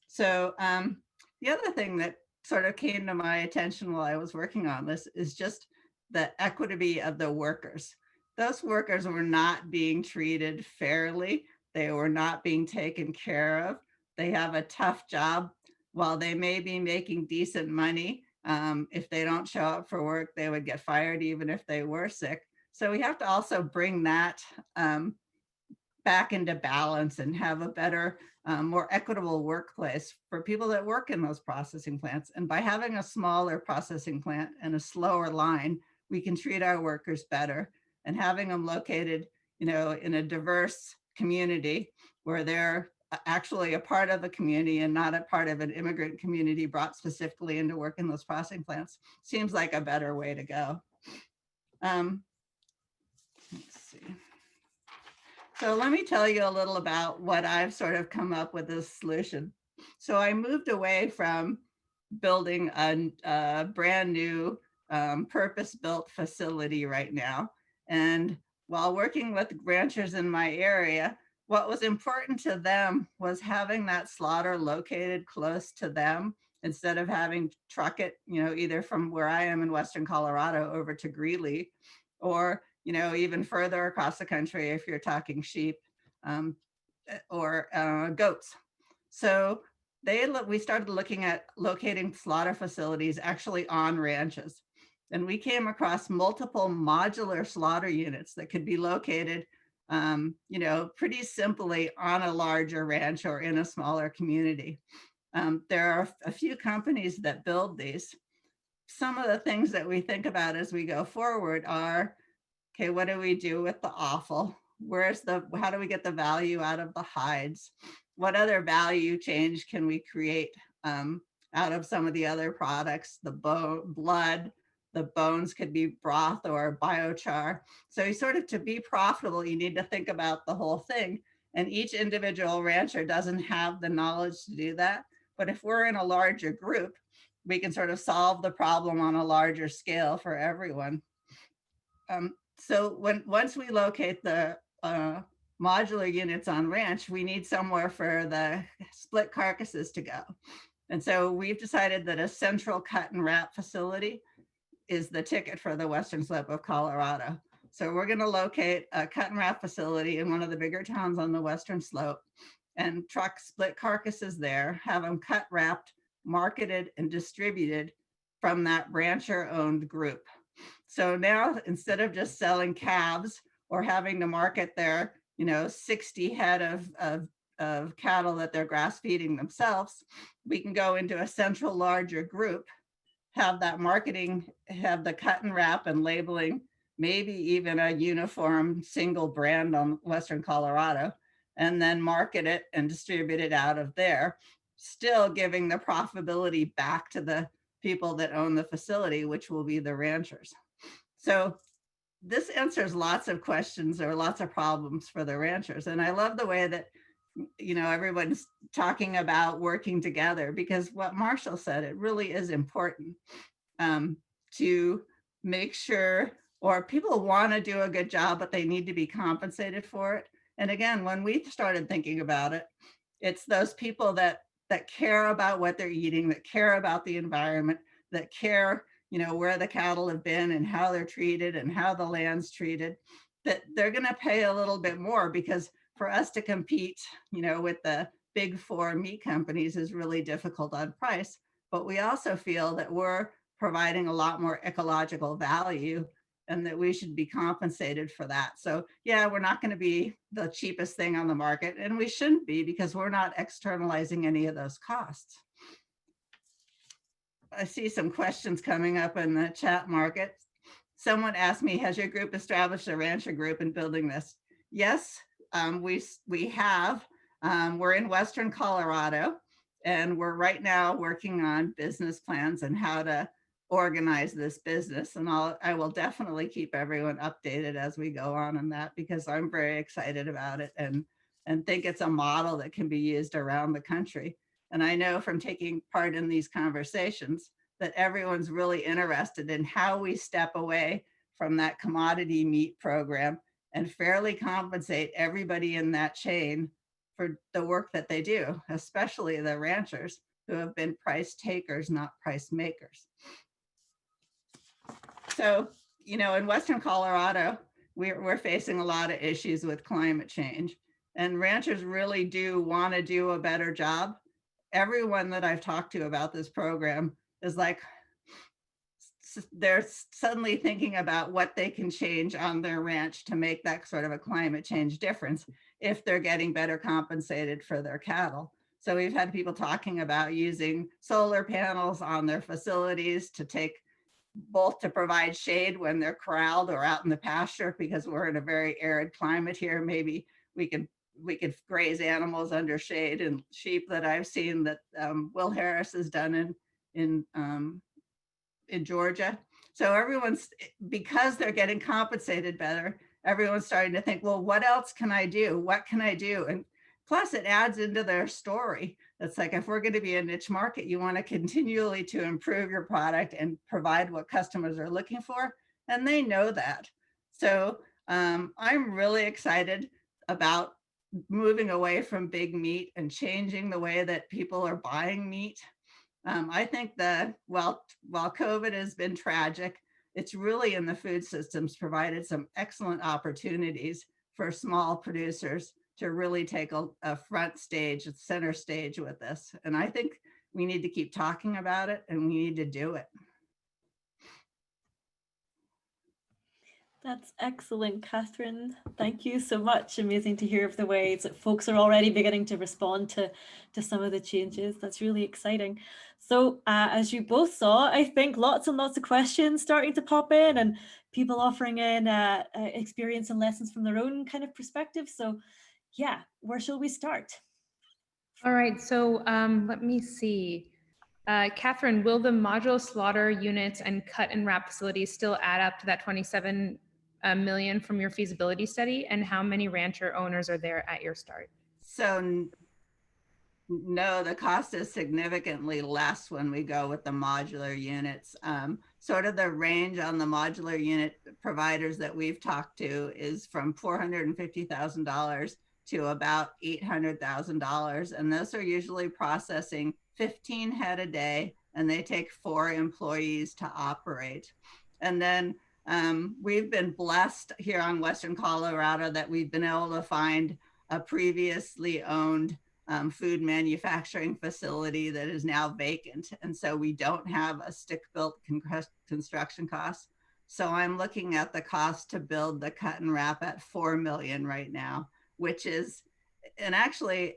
So the other thing that sort of came to my attention while I was working on this is just the equity of the workers. Those workers were not being treated fairly. They were not being taken care of. They have a tough job. While they may be making decent money, if they don't show up for work, they would get fired even if they were sick. So we have to also bring that back into balance and have a better, more equitable workplace for people that work in those processing plants. And by having a smaller processing plant and a slower line, we can treat our workers better, and having them located, in a diverse community where they're actually a part of the community and not a part of an immigrant community brought specifically into work in those processing plants seems like a better way to go. Let's see. So let me tell you a little about what I've sort of come up with as a solution. So I moved away from building a brand new purpose-built facility right now. And while working with ranchers in my area, what was important to them was having that slaughter located close to them instead of having to truck it, either from where I am in Western Colorado over to Greeley, or, even further across the country if you're talking sheep or goats. So we started looking at locating slaughter facilities actually on ranches. And we came across multiple modular slaughter units that could be located, pretty simply on a larger ranch or in a smaller community. There are a few companies that build these. Some of the things that we think about as we go forward are, okay, what do we do with the offal? How do we get the value out of the hides? What other value change can we create out of some of the other products? The blood, the bones could be broth or biochar. So to be profitable, you need to think about the whole thing. And each individual rancher doesn't have the knowledge to do that. But if we're in a larger group, we can sort of solve the problem on a larger scale for everyone. So once we locate the modular units on ranch, we need somewhere for the split carcasses to go. And so we've decided that a central cut and wrap facility is the ticket for the western slope of Colorado. So we're going to locate a cut and wrap facility in one of the bigger towns on the western slope and truck split carcasses there, have them cut, wrapped, marketed, and distributed from that rancher owned group. So now, instead of just selling calves or having to market their 60 head of cattle that they're grass feeding themselves, we can go into a central larger group, have that marketing, have the cut and wrap and labeling, maybe even a uniform single brand on Western Colorado, and then market it and distribute it out of there, still giving the profitability back to the people that own the facility, which will be the ranchers. So this answers lots of questions or lots of problems for the ranchers. And I love the way that, everyone's talking about working together, because what Marshall said, it really is important to make sure, or people want to do a good job, but they need to be compensated for it. And again, when we started thinking about it, it's those people that care about what they're eating, that care about the environment, that care, where the cattle have been and how they're treated and how the land's treated, that they're going to pay a little bit more, because for us to compete, with the big four meat companies is really difficult on price. But we also feel that we're providing a lot more ecological value and that we should be compensated for that. So yeah, we're not going to be the cheapest thing on the market, and we shouldn't be, because we're not externalizing any of those costs. I see some questions coming up in the chat market. Someone asked me, has your group established a rancher group in building this? yes, we have. We're in Western Colorado, and we're right now working on business plans and how to organize this business. And I will definitely keep everyone updated as we go on that, because I'm very excited about it and think it's a model that can be used around the country. And I know from taking part in these conversations that everyone's really interested in how we step away from that commodity meat program and fairly compensate everybody in that chain for the work that they do, especially the ranchers who have been price takers, not price makers. So, you know, in Western Colorado, we're facing a lot of issues with climate change, and ranchers really do want to do a better job. Everyone that I've talked to about this program is like, they're suddenly thinking about what they can change on their ranch to make that sort of a climate change difference if they're getting better compensated for their cattle. So we've had people talking about using solar panels on their facilities to take both to provide shade when they're corralled or out in the pasture, because we're in a very arid climate here. Maybe we could graze animals under shade, and sheep that I've seen that Will Harris has done in Georgia. So everyone's, because they're getting compensated better, everyone's starting to think, well, what else can I do? What can I do? And plus it adds into their story. It's like, if we're going to be a niche market, you want to continually to improve your product and provide what customers are looking for. And they know that. So I'm really excited about moving away from big meat and changing the way that people are buying meat. I think while COVID has been tragic, it's really in the food systems provided some excellent opportunities for small producers to really take a front stage, a center stage with this. And I think we need to keep talking about it, and we need to do it. That's excellent, Kathryn. Thank you so much. Amazing to hear of the ways that folks are already beginning to respond to some of the changes. That's really exciting. So as you both saw, I think lots and lots of questions starting to pop in, and people offering in experience and lessons from their own kind of perspective. So yeah, where shall we start? All right, so let me see. Kathryn, will the modular slaughter units and cut and wrap facilities still add up to that 27 million from your feasibility study? And how many rancher owners are there at your start? So no, the cost is significantly less when we go with the modular units. Sort of the range on the modular unit providers that we've talked to is from $450,000 to about $800,000. And those are usually processing 15 head a day, and they take 4 employees to operate. And then we've been blessed here on Western Colorado that we've been able to find a previously owned food manufacturing facility that is now vacant. And so we don't have a stick-built construction cost. So I'm looking at the cost to build the cut and wrap at $4 million right now, which is, and actually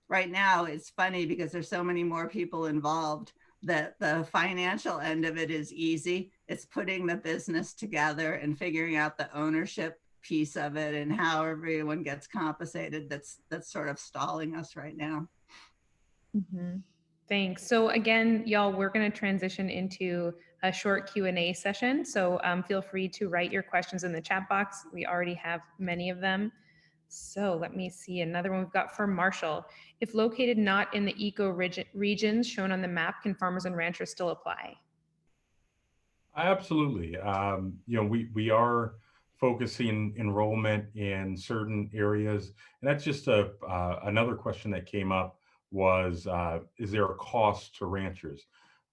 right now it's funny because there's so many more people involved that the financial end of it is easy. It's putting the business together and figuring out the ownership piece of it and how everyone gets compensated that's sort of stalling us right now. Mm-hmm. Thanks. So again, y'all, we're going to transition into a short Q&A session. So feel free to write your questions in the chat box. We already have many of them. So let me see another one we've got for Marshall. If located not in the eco regions shown on the map, can farmers and ranchers still apply? Absolutely. You know, we are focusing enrollment in certain areas, and that's just another question that came up was, is there a cost to ranchers?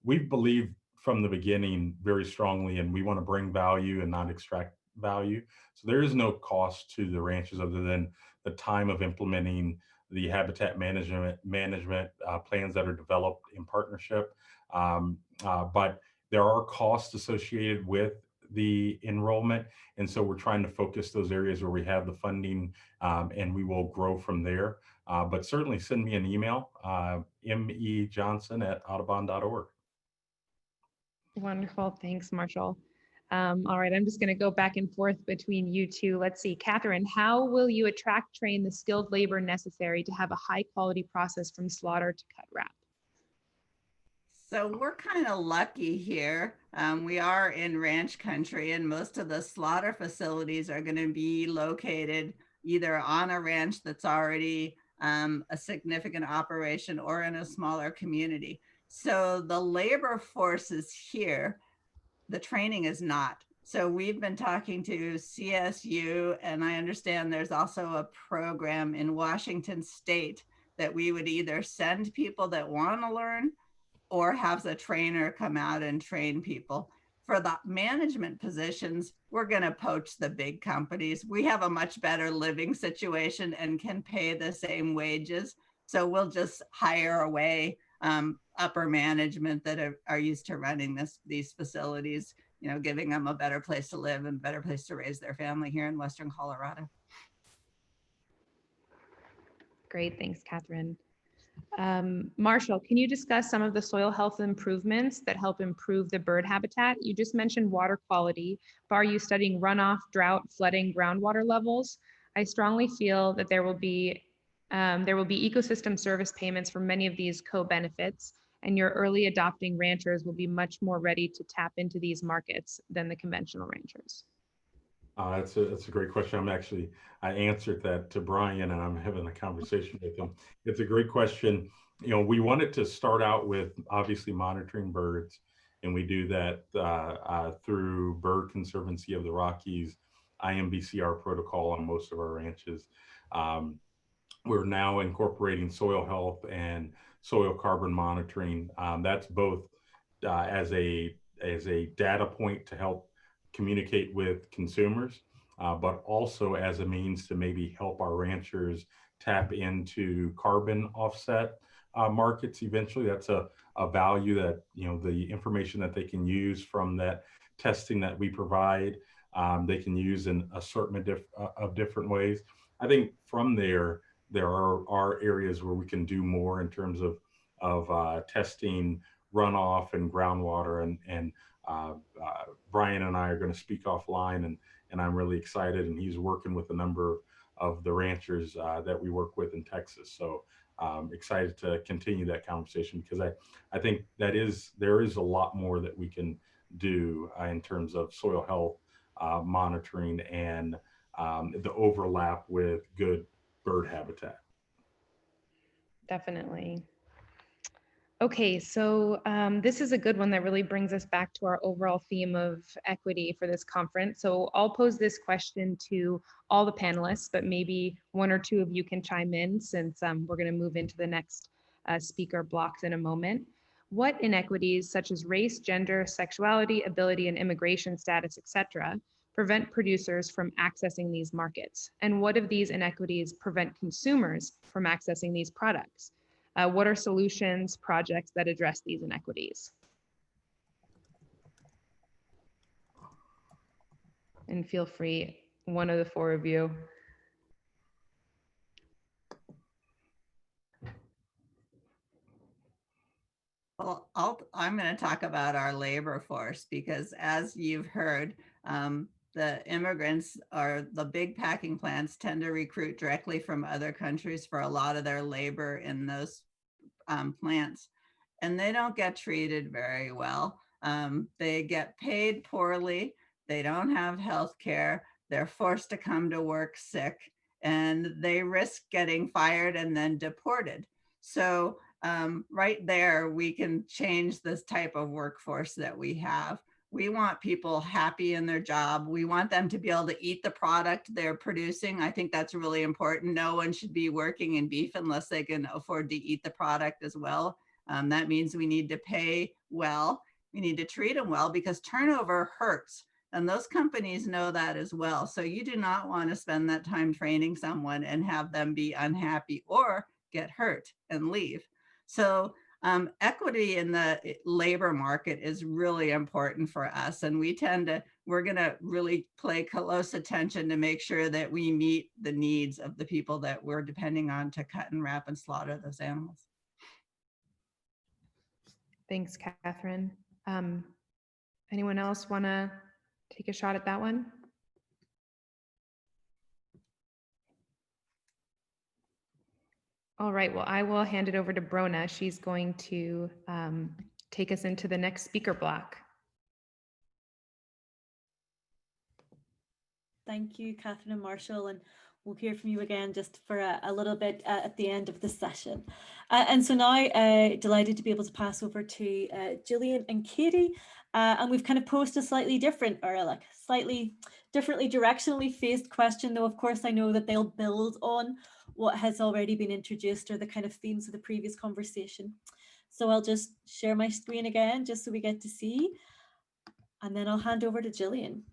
We believe from the beginning very strongly, and we want to bring value and not extract value. So there is no cost to the ranchers other than the time of implementing the habitat management plans that are developed in partnership. But there are costs associated with the enrollment. And so we're trying to focus those areas where we have the funding, and we will grow from there. But certainly send me an email, mejohnson@audubon.org. Wonderful. Thanks, Marshall. All right, I'm just going to go back and forth between you two. Let's see, Kathryn, how will you attract, train the skilled labor necessary to have a high quality process from slaughter to cut wrap? So we're kind of lucky here. We are in ranch country, and most of the slaughter facilities are going to be located either on a ranch that's already a significant operation or in a smaller community. So the labor force is here. The training is not. So we've been talking to CSU, and I understand there's also a program in Washington State that we would either send people that want to learn or have the trainer come out and train people. For the management positions, we're going to poach the big companies. We have a much better living situation and can pay the same wages. So we'll just hire away upper management that are used to running these facilities, giving them a better place to live and a better place to raise their family here in Western Colorado. Great, thanks, Kathryn. Marshall, can you discuss some of the soil health improvements that help improve the bird habitat? You just mentioned water quality, but are you studying runoff, drought, flooding, groundwater levels? I strongly feel that there will be ecosystem service payments for many of these co-benefits, and your early adopting ranchers will be much more ready to tap into these markets than the conventional ranchers. That's a great question. I answered that to Brian, and I'm having a conversation with him. It's a great question. We wanted to start out with obviously monitoring birds, and we do that through Bird Conservancy of the Rockies, IMBCR protocol on most of our ranches. We're now incorporating soil health and soil carbon monitoring. That's both as a data point to help communicate with consumers, but also as a means to maybe help our ranchers tap into carbon offset markets eventually. That's a value that, the information that they can use from that testing that we provide, they can use in assortment of different ways. I think from there are areas where we can do more in terms of testing runoff and groundwater, and Brian and I are going to speak offline, and I'm really excited, and he's working with a number of the ranchers that we work with in Texas. So excited to continue that conversation, because I think there is a lot more that we can do in terms of soil health monitoring and the overlap with good bird habitat. Definitely. Okay, so this is a good one that really brings us back to our overall theme of equity for this conference. So I'll pose this question to all the panelists, but maybe one or two of you can chime in, since we're going to move into the next speaker blocks in a moment. What inequities, such as race, gender, sexuality, ability, and immigration status, etc., prevent producers from accessing these markets? And what of these inequities prevent consumers from accessing these products? What are solutions, projects that address these inequities? And feel free, one of the four of you. Well, I'm going to talk about our labor force, because as you've heard, the immigrants or the big packing plants tend to recruit directly from other countries for a lot of their labor in those plants, and they don't get treated very well. They get paid poorly. They don't have health care. They're forced to come to work sick, and they risk getting fired and then deported. So right there, we can change this type of workforce that we have. We want people happy in their job. We want them to be able to eat the product they're producing. I think that's really important. No one should be working in beef unless they can afford to eat the product as well. That means we need to pay well. We need to treat them well, because turnover hurts. And those companies know that as well. So you do not want to spend that time training someone and have them be unhappy or get hurt and leave. So equity in the labor market is really important for us. And we're going to really pay close attention to make sure that we meet the needs of the people that we're depending on to cut and wrap and slaughter those animals. Thanks, Kathryn. Anyone else want to take a shot at that one? All right, well, I will hand it over to Brona. She's going to take us into the next speaker block. Thank you, Kathryn and Marshall, and we'll hear from you again just for a little bit at the end of the session. And so now, delighted to be able to pass over to Gillian and Katie, and we've kind of posed a slightly different, or like slightly differently directionally faced question, though of course I know that they'll build on what has already been introduced or the kind of themes of the previous conversation. So I'll just share my screen again, just so we get to see, and then I'll hand over to Gillian.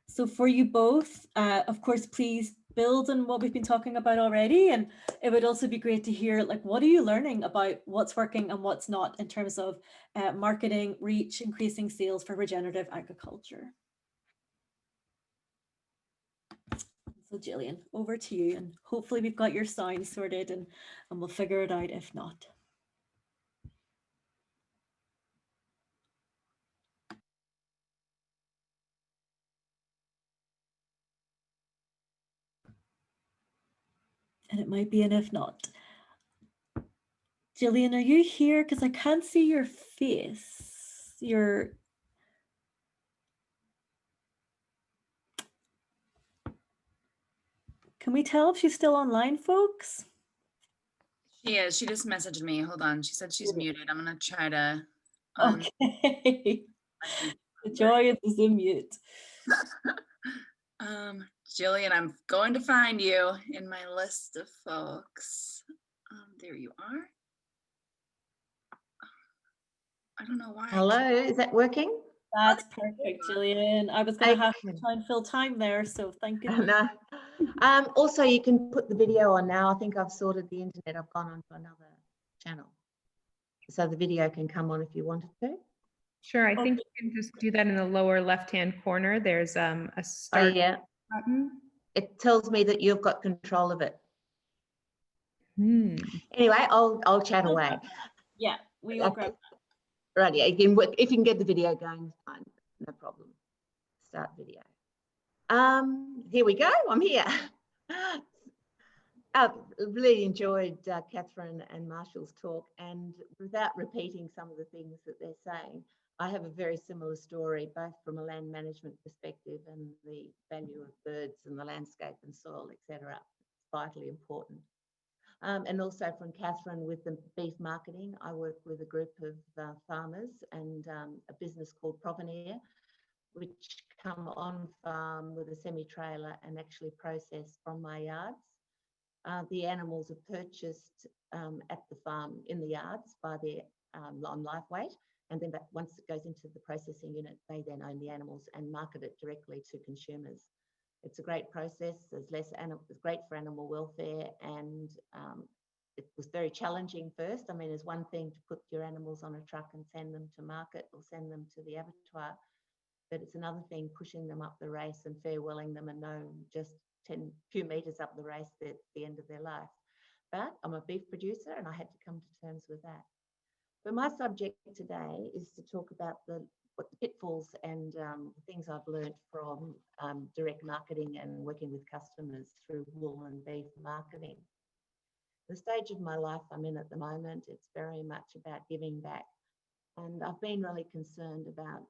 So for you both, of course, please build on what we've been talking about already. And it would also be great to hear, like, what are you learning about what's working and what's not in terms of marketing, reach, increasing sales for regenerative agriculture. So Gillian, over to you. And hopefully we've got your sound sorted and we'll figure it out if not. And it might be an if not. Gillian, are you here? Because I can't see your face. Can we tell if she's still online, folks? She is. She just messaged me. Hold on. She said she's muted. I'm going to try to. Okay. The joy of the Zoom mute. Gillian, I'm going to find you in my list of folks. There you are. I don't know why. Hello, is that working? That's perfect, Gillian. I was going to have to try and fill time there, so thank you. No. Also, you can put the video on now. I think I've sorted the internet. I've gone on to another channel. So the video can come on if you wanted to. Sure, I think you can just do that in the lower left-hand corner. There's a start button. It tells me that you've got control of it. Anyway, I'll chat away. Yeah, we will grab that. Right, yeah, you can work, if you can get the video going, fine, no problem. Start video. Here we go, I'm here. I really enjoyed Kathryn and Marshall's talk, and without repeating some of the things that they're saying, I have a very similar story, both from a land management perspective and the value of birds and the landscape and soil, etc. It's vitally important. And also from Kathryn with the beef marketing. I work with a group of farmers and a business called Provenir, which come on farm with a semi-trailer and actually process from my yards. The animals are purchased at the farm in the yards by their on live weight, and then once it goes into the processing unit, they then own the animals and market it directly to consumers. It's a great process. There's less it's great for animal welfare, and it was very challenging first. I mean, it's one thing to put your animals on a truck and send them to market or send them to the abattoir, but it's another thing pushing them up the race and farewelling them and know just few meters up the race at the end of their life. But I'm a beef producer and I had to come to terms with that. But my subject today is to talk about what the pitfalls and the things I've learned from direct marketing and working with customers through wool and beef marketing. The stage of my life I'm in at the moment, it's very much about giving back. And I've been really concerned about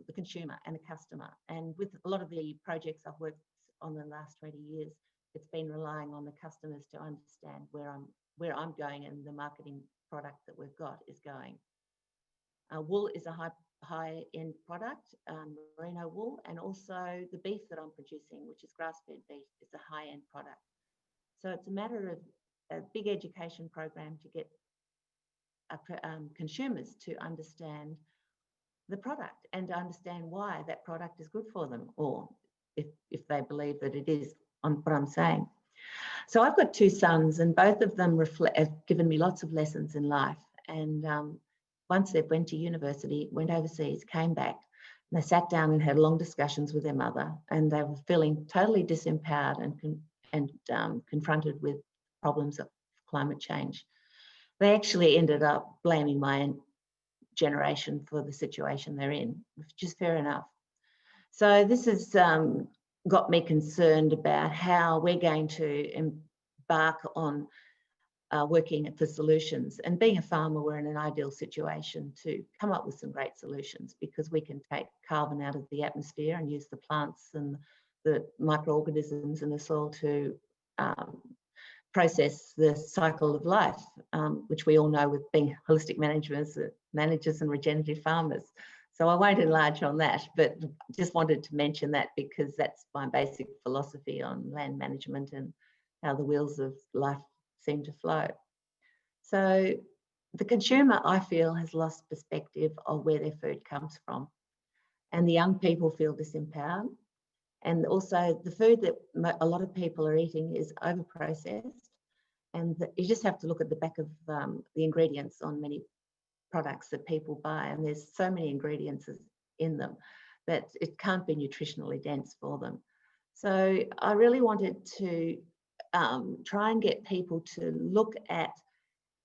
the consumer and the customer. And with a lot of the projects I've worked on the last 20 years, it's been relying on the customers to understand where I'm going and the marketing product that we've got is going. Wool is a high-end product, merino wool, and also the beef that I'm producing, which is grass-fed beef, is a high-end product. So it's a matter of a big education program to get consumers to understand the product and to understand why that product is good for them, or if they believe that it is on what I'm saying. So I've got two sons, and both of them have given me lots of lessons in life. And once they went to university, went overseas, came back, and they sat down and had long discussions with their mother, and they were feeling totally disempowered and confronted with problems of climate change. They actually ended up blaming my generation for the situation they're in, which is fair enough. So this has got me concerned about how we're going to embark on working for solutions. And being a farmer, we're in an ideal situation to come up with some great solutions, because we can take carbon out of the atmosphere and use the plants and the microorganisms in the soil to process the cycle of life, which we all know with being holistic managers and regenerative farmers. So I won't enlarge on that, but just wanted to mention that because that's my basic philosophy on land management and how the wheels of life seem to flow. So the consumer, I feel, has lost perspective of where their food comes from, and the young people feel disempowered. And also the food that a lot of people are eating is over-processed, and you just have to look at the back of the ingredients on many products that people buy, and there's so many ingredients in them that it can't be nutritionally dense for them. So I really wanted to try and get people to look at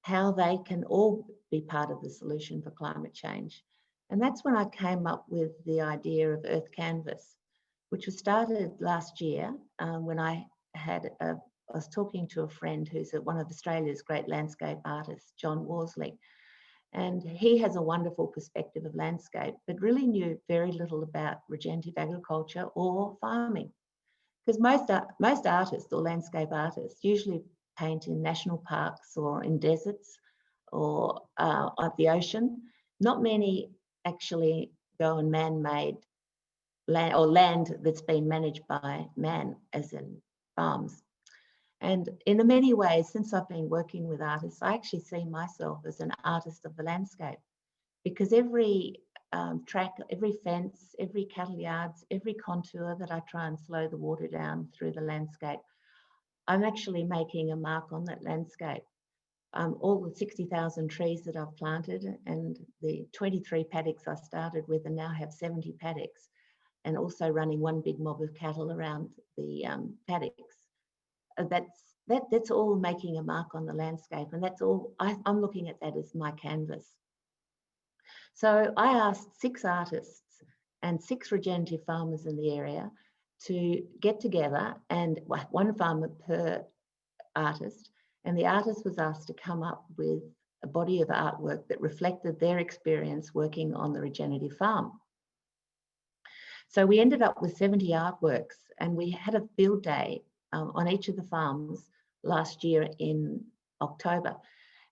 how they can all be part of the solution for climate change. And that's when I came up with the idea of Earth Canvas, which was started last year when I was talking to a friend who's one of Australia's great landscape artists, John Worsley. And he has a wonderful perspective of landscape, but really knew very little about regenerative agriculture or farming. Because most artists or landscape artists usually paint in national parks or in deserts or at the ocean. Not many actually go on man-made land or land that's been managed by man, as in farms. And in many ways, since I've been working with artists, I actually see myself as an artist of the landscape, because every track, every fence, every cattle yards, every contour that I try and slow the water down through the landscape, I'm actually making a mark on that landscape. All the 60,000 trees that I've planted and the 23 paddocks I started with and now have 70 paddocks, and also running one big mob of cattle around the paddocks. That's all making a mark on the landscape, and that's all. I'm looking at that as my canvas. So I asked 6 artists and 6 regenerative farmers in the area to get together, and 1 farmer per artist, and the artist was asked to come up with a body of artwork that reflected their experience working on the regenerative farm. So we ended up with 70 artworks, and we had a field day on each of the farms last year in October,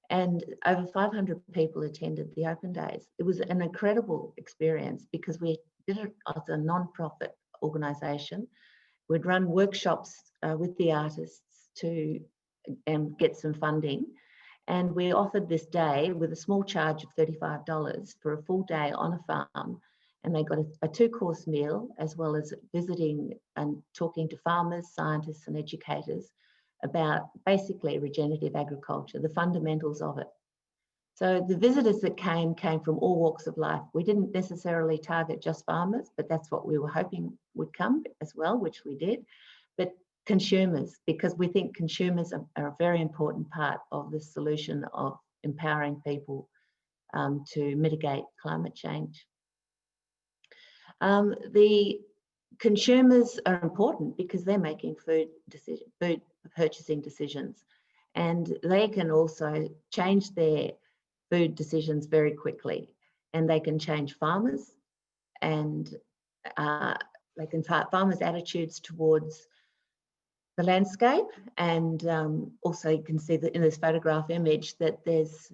and over 500 people attended the open days. It was an incredible experience because we did it as a non-profit organisation. We'd run workshops with the artists to get some funding, and we offered this day with a small charge of $35 for a full day on a farm. And they got a 2-course meal, as well as visiting and talking to farmers, scientists and educators about basically regenerative agriculture, the fundamentals of it. So the visitors that came from all walks of life. We didn't necessarily target just farmers, but that's what we were hoping would come as well, which we did. But consumers, because we think consumers are a very important part of the solution of empowering people to mitigate climate change. The consumers are important because they're making food purchasing decisions, and they can also change their food decisions very quickly, and they can change farmers and farmers' attitudes towards the landscape. And also you can see that in this photograph image that there's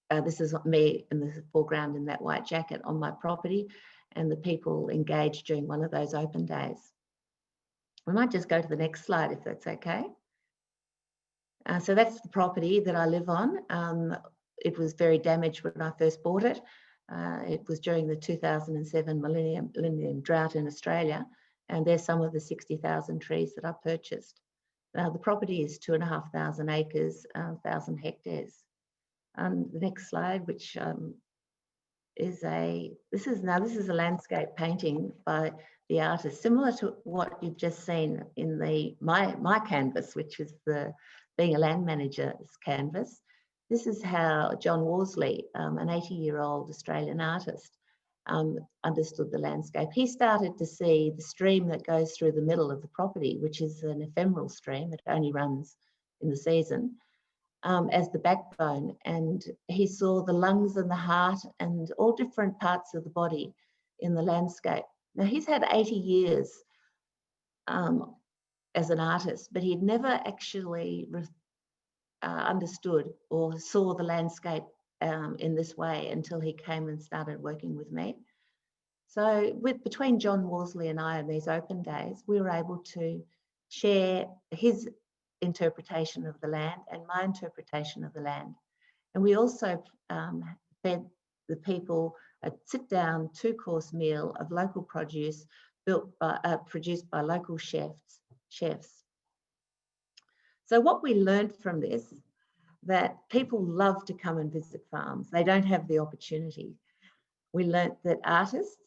this is me in the foreground in that white jacket on my property, and the people engaged during one of those open days. We might just go to the next slide if that's okay. So that's the property that I live on. It was very damaged when I first bought it. It was during the 2007 millennium drought in Australia, and there's some of the 60,000 trees that I purchased. Now the property is 2,500 acres, 1,000 hectares. The next slide, which is this is a landscape painting by the artist, similar to what you've just seen in my canvas, which is the being a land manager's canvas. This is how John Worsley, an 80-year-old Australian artist, understood the landscape. He started to see the stream that goes through the middle of the property, which is an ephemeral stream. It only runs in the season, as the backbone. And he saw the lungs and the heart and all different parts of the body in the landscape. Now, he's had 80 years as an artist, but he'd never actually understood or saw the landscape in this way until he came and started working with me. So between John Worsley and I on these open days, we were able to share his interpretation of the land and my interpretation of the land. And we also fed the people a sit-down 2-course meal of local produce produced by local chefs. So what we learned from this, that people love to come and visit farms. They don't have the opportunity. We learnt that artists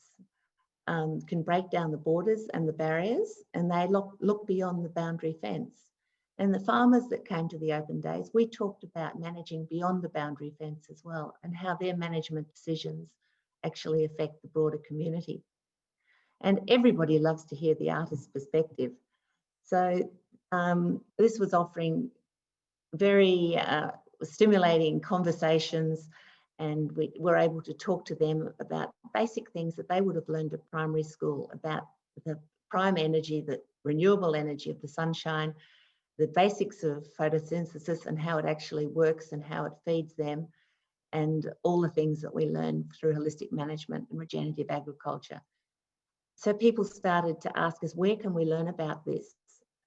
can break down the borders and the barriers, and they look beyond the boundary fence. And the farmers that came to the open days, we talked about managing beyond the boundary fence as well, and how their management decisions actually affect the broader community. And everybody loves to hear the artist's perspective. So this was offering very stimulating conversations, and we were able to talk to them about basic things that they would have learned at primary school about the prime energy, the renewable energy of the sunshine, the basics of photosynthesis and how it actually works and how it feeds them, and all the things that we learn through holistic management and regenerative agriculture. So people started to ask us, where can we learn about this?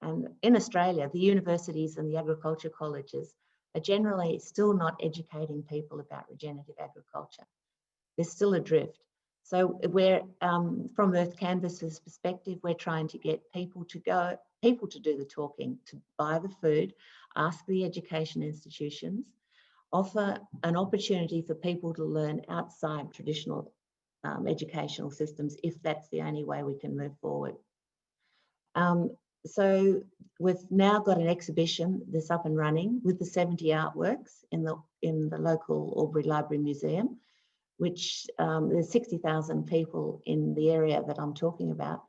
And in Australia, the universities and the agriculture colleges are generally still not educating people about regenerative agriculture. There's still a drift. So we're, from Earth Canvas's perspective, we're trying to get people to do the talking, to buy the food, ask the education institutions, offer an opportunity for people to learn outside traditional educational systems, if that's the only way we can move forward. So we've now got an exhibition that's up and running with the 70 artworks in the local Albury Library Museum, which there's 60,000 people in the area that I'm talking about.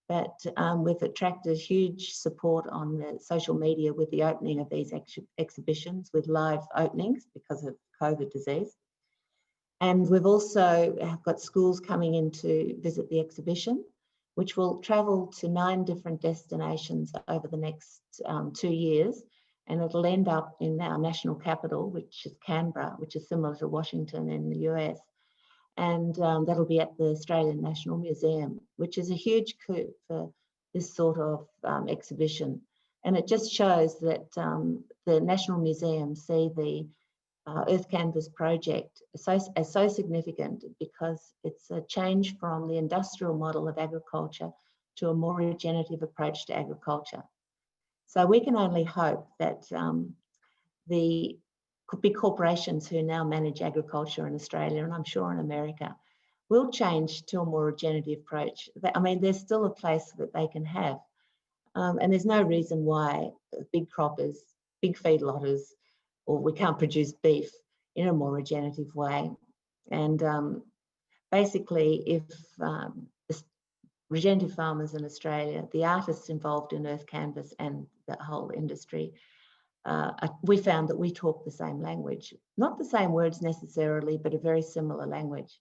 But we've attracted huge support on the social media with the opening of these exhibitions, with live openings because of COVID disease. And we've also got schools coming in to visit the exhibition, which will travel to 9 different destinations over the next 2 years. And it'll end up in our national capital, which is Canberra, which is similar to Washington in the US. And that'll be at the Australian National Museum, which is a huge coup for this sort of exhibition. And it just shows that the National Museum see the Earth Canvas project as so significant, because it's a change from the industrial model of agriculture to a more regenerative approach to agriculture. So we can only hope that the big corporations who now manage agriculture in Australia, and I'm sure in America, will change to a more regenerative approach. I mean, there's still a place that they can have. And there's no reason why big croppers, big feedlotters, or we can't produce beef in a more regenerative way. And basically, if regenerative farmers in Australia, the artists involved in Earth Canvas and the whole industry, we found that we talk the same language, not the same words necessarily, but a very similar language.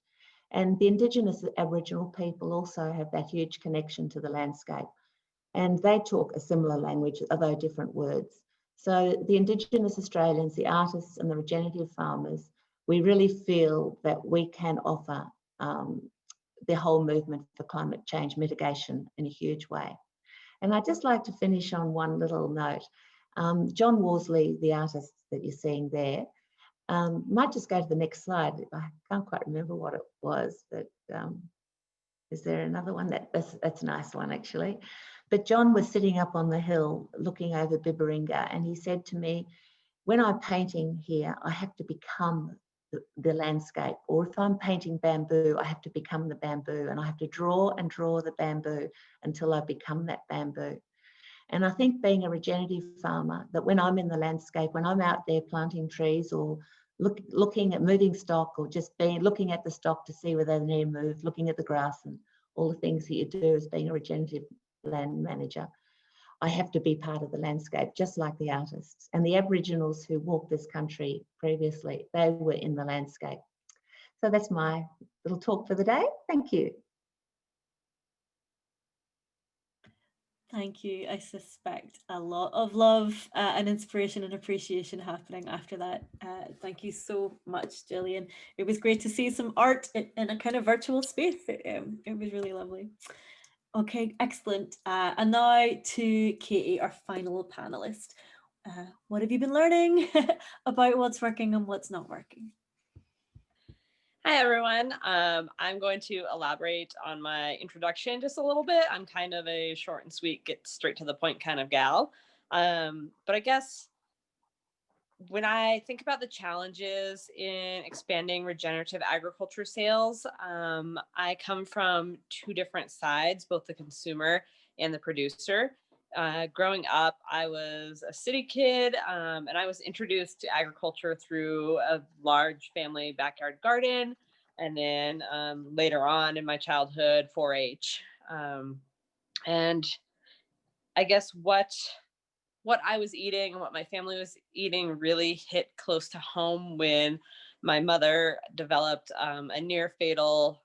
And the Indigenous Aboriginal people also have that huge connection to the landscape, and they talk a similar language, although different words. So the Indigenous Australians, the artists and the regenerative farmers, we really feel that we can offer the whole movement for climate change mitigation in a huge way. And I'd just like to finish on one little note. John Worsley, the artist that you're seeing there, might just go to the next slide. I can't quite remember what it was, but is there another one? That's a nice one, actually. But John was sitting up on the hill looking over Bibaringa, and he said to me, when I'm painting here, I have to become the landscape, or if I'm painting bamboo, I have to become the bamboo, and I have to draw and draw the bamboo until I become that bamboo. And I think being a regenerative farmer, that when I'm in the landscape, when I'm out there planting trees or looking at moving stock, or just looking at the stock to see whether they need to move, looking at the grass and all the things that you do as being a regenerative land manager. I have to be part of the landscape, just like the artists. And the Aboriginals who walked this country previously, they were in the landscape. So that's my little talk for the day. Thank you. Thank you. I suspect a lot of love and inspiration and appreciation happening after that. Thank you so much, Gillian. It was great to see some art in a kind of virtual space. It was really lovely. Okay, excellent. And now to Katie, our final panelist. What have you been learning about what's working and what's not working? Hi, everyone. I'm going to elaborate on my introduction just a little bit. I'm kind of a short and sweet, get straight to the point kind of gal. But I guess when I think about the challenges in expanding regenerative agriculture sales, I come from two different sides, both the consumer and the producer. Growing up, I was a city kid, and I was introduced to agriculture through a large family backyard garden, and then later on in my childhood, 4-H. And I guess what I was eating and what my family was eating really hit close to home when my mother developed a near fatal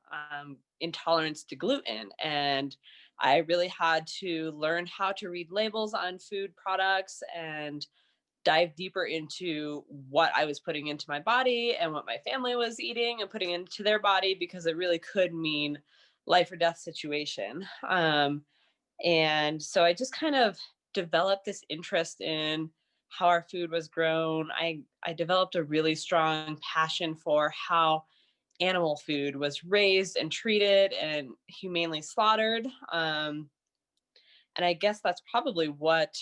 intolerance to gluten. And I really had to learn how to read labels on food products and dive deeper into what I was putting into my body and what my family was eating and putting into their body, because it really could mean life or death situation. And so I just kind of developed this interest in how our food was grown. I developed a really strong passion for how animal food was raised and treated and humanely slaughtered. And I guess that's probably what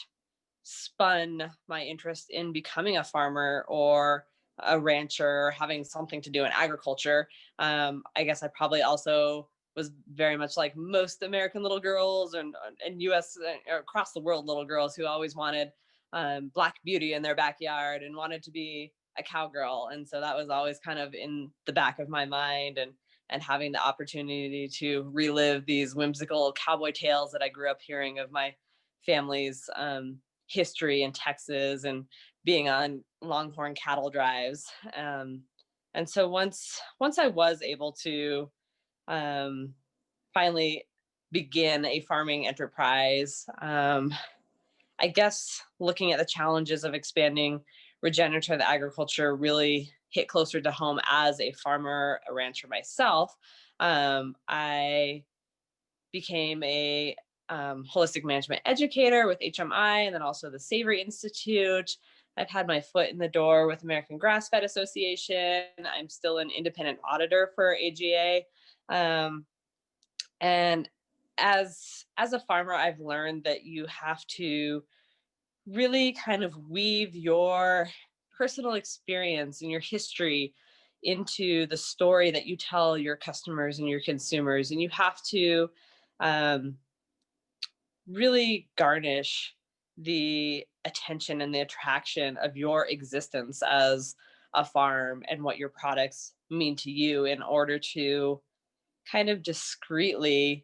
spun my interest in becoming a farmer or a rancher, having something to do in agriculture. I guess I probably also was very much like most American little girls and US across the world little girls who always wanted Black Beauty in their backyard and wanted to be a cowgirl. And so that was always kind of in the back of my mind, and having the opportunity to relive these whimsical cowboy tales that I grew up hearing of my family's history in Texas and being on longhorn cattle drives. And so once I was able to finally begin a farming enterprise, I guess looking at the challenges of expanding regenerative agriculture really hit closer to home as a farmer, a rancher myself. I became a holistic management educator with HMI, and then also the Savory Institute. I've had my foot in the door with American Grass Fed Association. I'm still an independent auditor for AGA. And as a farmer, I've learned that you have to really kind of weave your personal experience and your history into the story that you tell your customers and your consumers. And you have to really garnish the attention and the attraction of your existence as a farm and what your products mean to you in order to kind of discreetly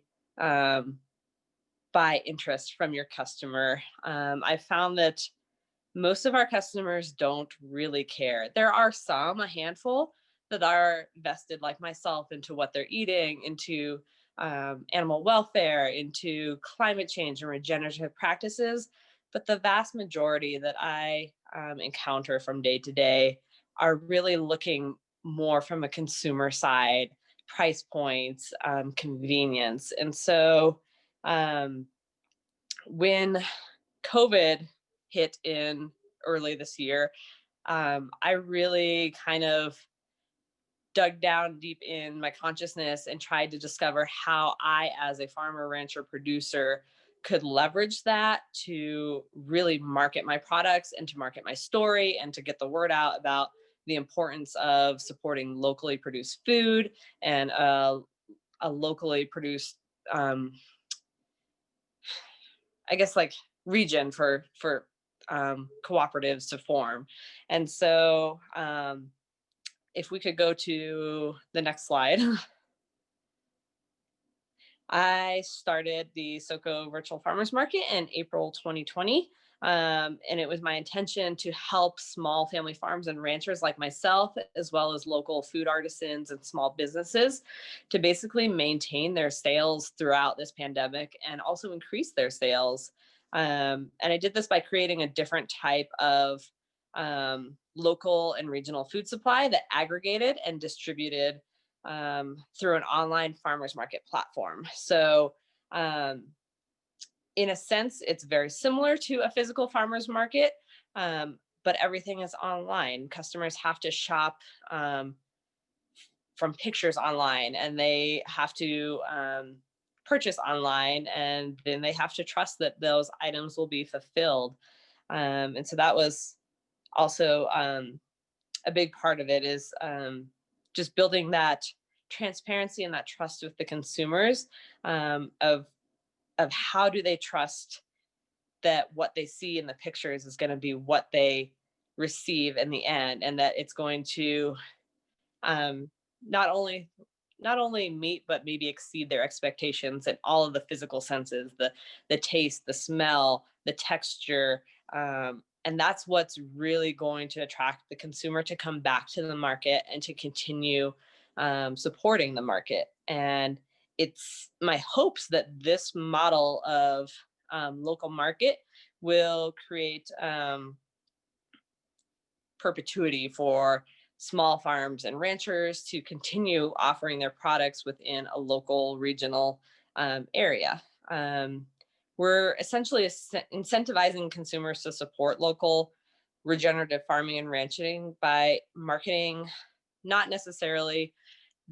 buy interest from your customer. I found that most of our customers don't really care. There are some, a handful, that are vested, like myself, into what they're eating, into animal welfare, into climate change and regenerative practices. But the vast majority that I encounter from day to day are really looking more from a consumer side, price points, convenience. And so when COVID hit in early this year, I really kind of dug down deep in my consciousness and tried to discover how I, as a farmer, rancher, producer, could leverage that to really market my products and to market my story and to get the word out about the importance of supporting locally produced food and a locally produced I guess like region for cooperatives to form. And so if we could go to the next slide. I started the SoCo Virtual Farmers Market in April 2020. And it was my intention to help small family farms and ranchers like myself, as well as local food artisans and small businesses, to basically maintain their sales throughout this pandemic and also increase their sales. And I did this by creating a different type of local and regional food supply that aggregated and distributed through an online farmers market platform. So in a sense, it's very similar to a physical farmers market, but everything is online. Customers have to shop from pictures online, and they have to purchase online, and then they have to trust that those items will be fulfilled. And so that was also a big part of it, is just building that transparency and that trust with the consumers, of how do they trust that what they see in the pictures is going to be what they receive in the end, and that it's going to not only meet but maybe exceed their expectations in all of the physical senses, the taste, the smell, the texture, and that's what's really going to attract the consumer to come back to the market and to continue supporting the market. And it's my hopes that this model of local market will create perpetuity for small farms and ranchers to continue offering their products within a local regional area. We're essentially incentivizing consumers to support local regenerative farming and ranching by marketing not necessarily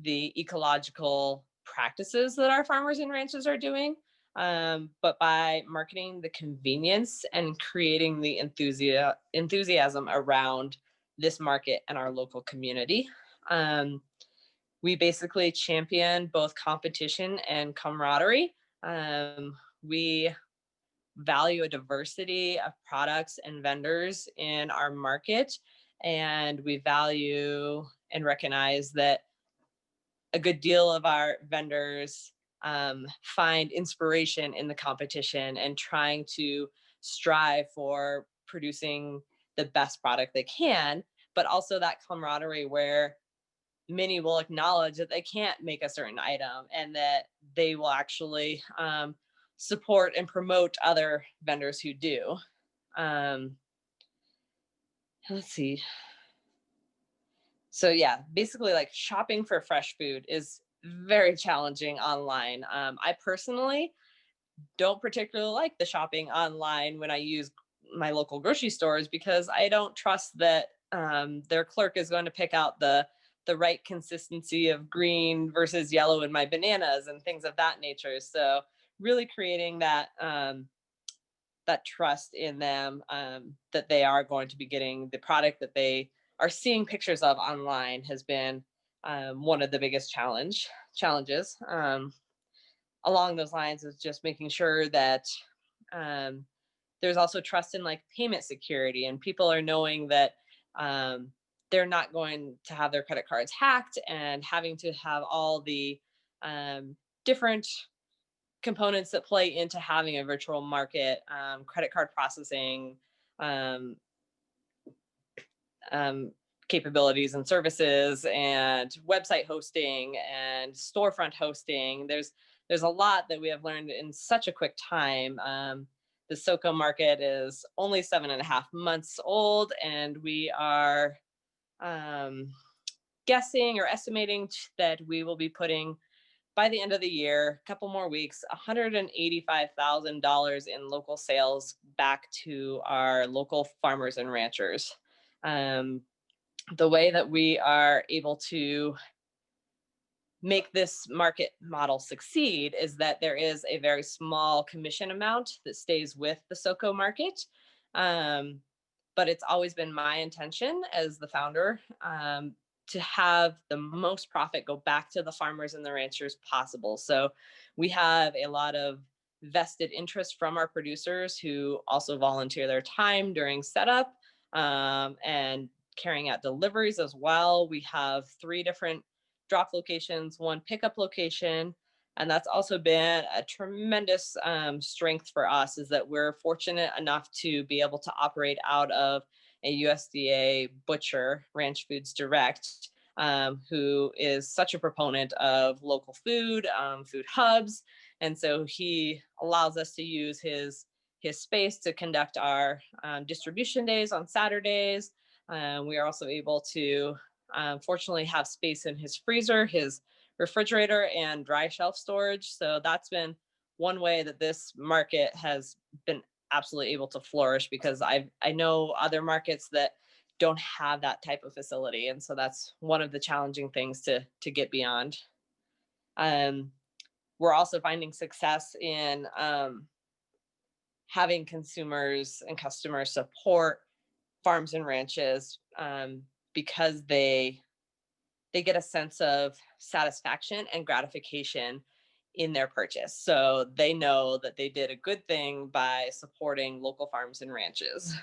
the ecological practices that our farmers and ranchers are doing, but by marketing the convenience and creating the enthusiasm around this market and our local community. We basically champion both competition and camaraderie. We value a diversity of products and vendors in our market, and we value and recognize that a good deal of our vendors find inspiration in the competition and trying to strive for producing the best product they can, but also that camaraderie where many will acknowledge that they can't make a certain item, and that they will actually support and promote other vendors who do. Let's see. So yeah, basically, like, shopping for fresh food is very challenging online. I personally don't particularly like the shopping online when I use my local grocery stores, because I don't trust that their clerk is going to pick out the right consistency of green versus yellow in my bananas and things of that nature. So really creating that that trust in them, that they are going to be getting the product that they are seeing pictures of online, has been one of the biggest challenges. Along those lines is just making sure that there's also trust in, like, payment security, and people are knowing that they're not going to have their credit cards hacked, and having to have all the different components that play into having a virtual market, credit card processing, capabilities and services, and website hosting and storefront hosting. There's a lot that we have learned in such a quick time. The SoCo market is only 7.5 months old, and we are guessing or estimating that we will be putting, by the end of the year, a couple more weeks, $185,000 in local sales back to our local farmers and ranchers. The way that we are able to make this market model succeed is that there is a very small commission amount that stays with the SoCo market. But it's always been my intention as the founder to have the most profit go back to the farmers and the ranchers possible. So we have a lot of vested interest from our producers, who also volunteer their time during setup and carrying out deliveries as well. We have 3 different drop locations, 1 pickup location. And that's also been a tremendous strength for us, is that we're fortunate enough to be able to operate out of a USDA butcher, Ranch Foods Direct, who is such a proponent of local food, food hubs. And so he allows us to use his space to conduct our distribution days on Saturdays. We are also able to fortunately have space in his freezer, his refrigerator, and dry shelf storage. So that's been one way that this market has been absolutely able to flourish, because I know other markets that don't have that type of facility. And so that's one of the challenging things to get beyond. We're also finding success in having consumers and customers support farms and ranches because they get a sense of satisfaction and gratification in their purchase. So they know that they did a good thing by supporting local farms and ranches.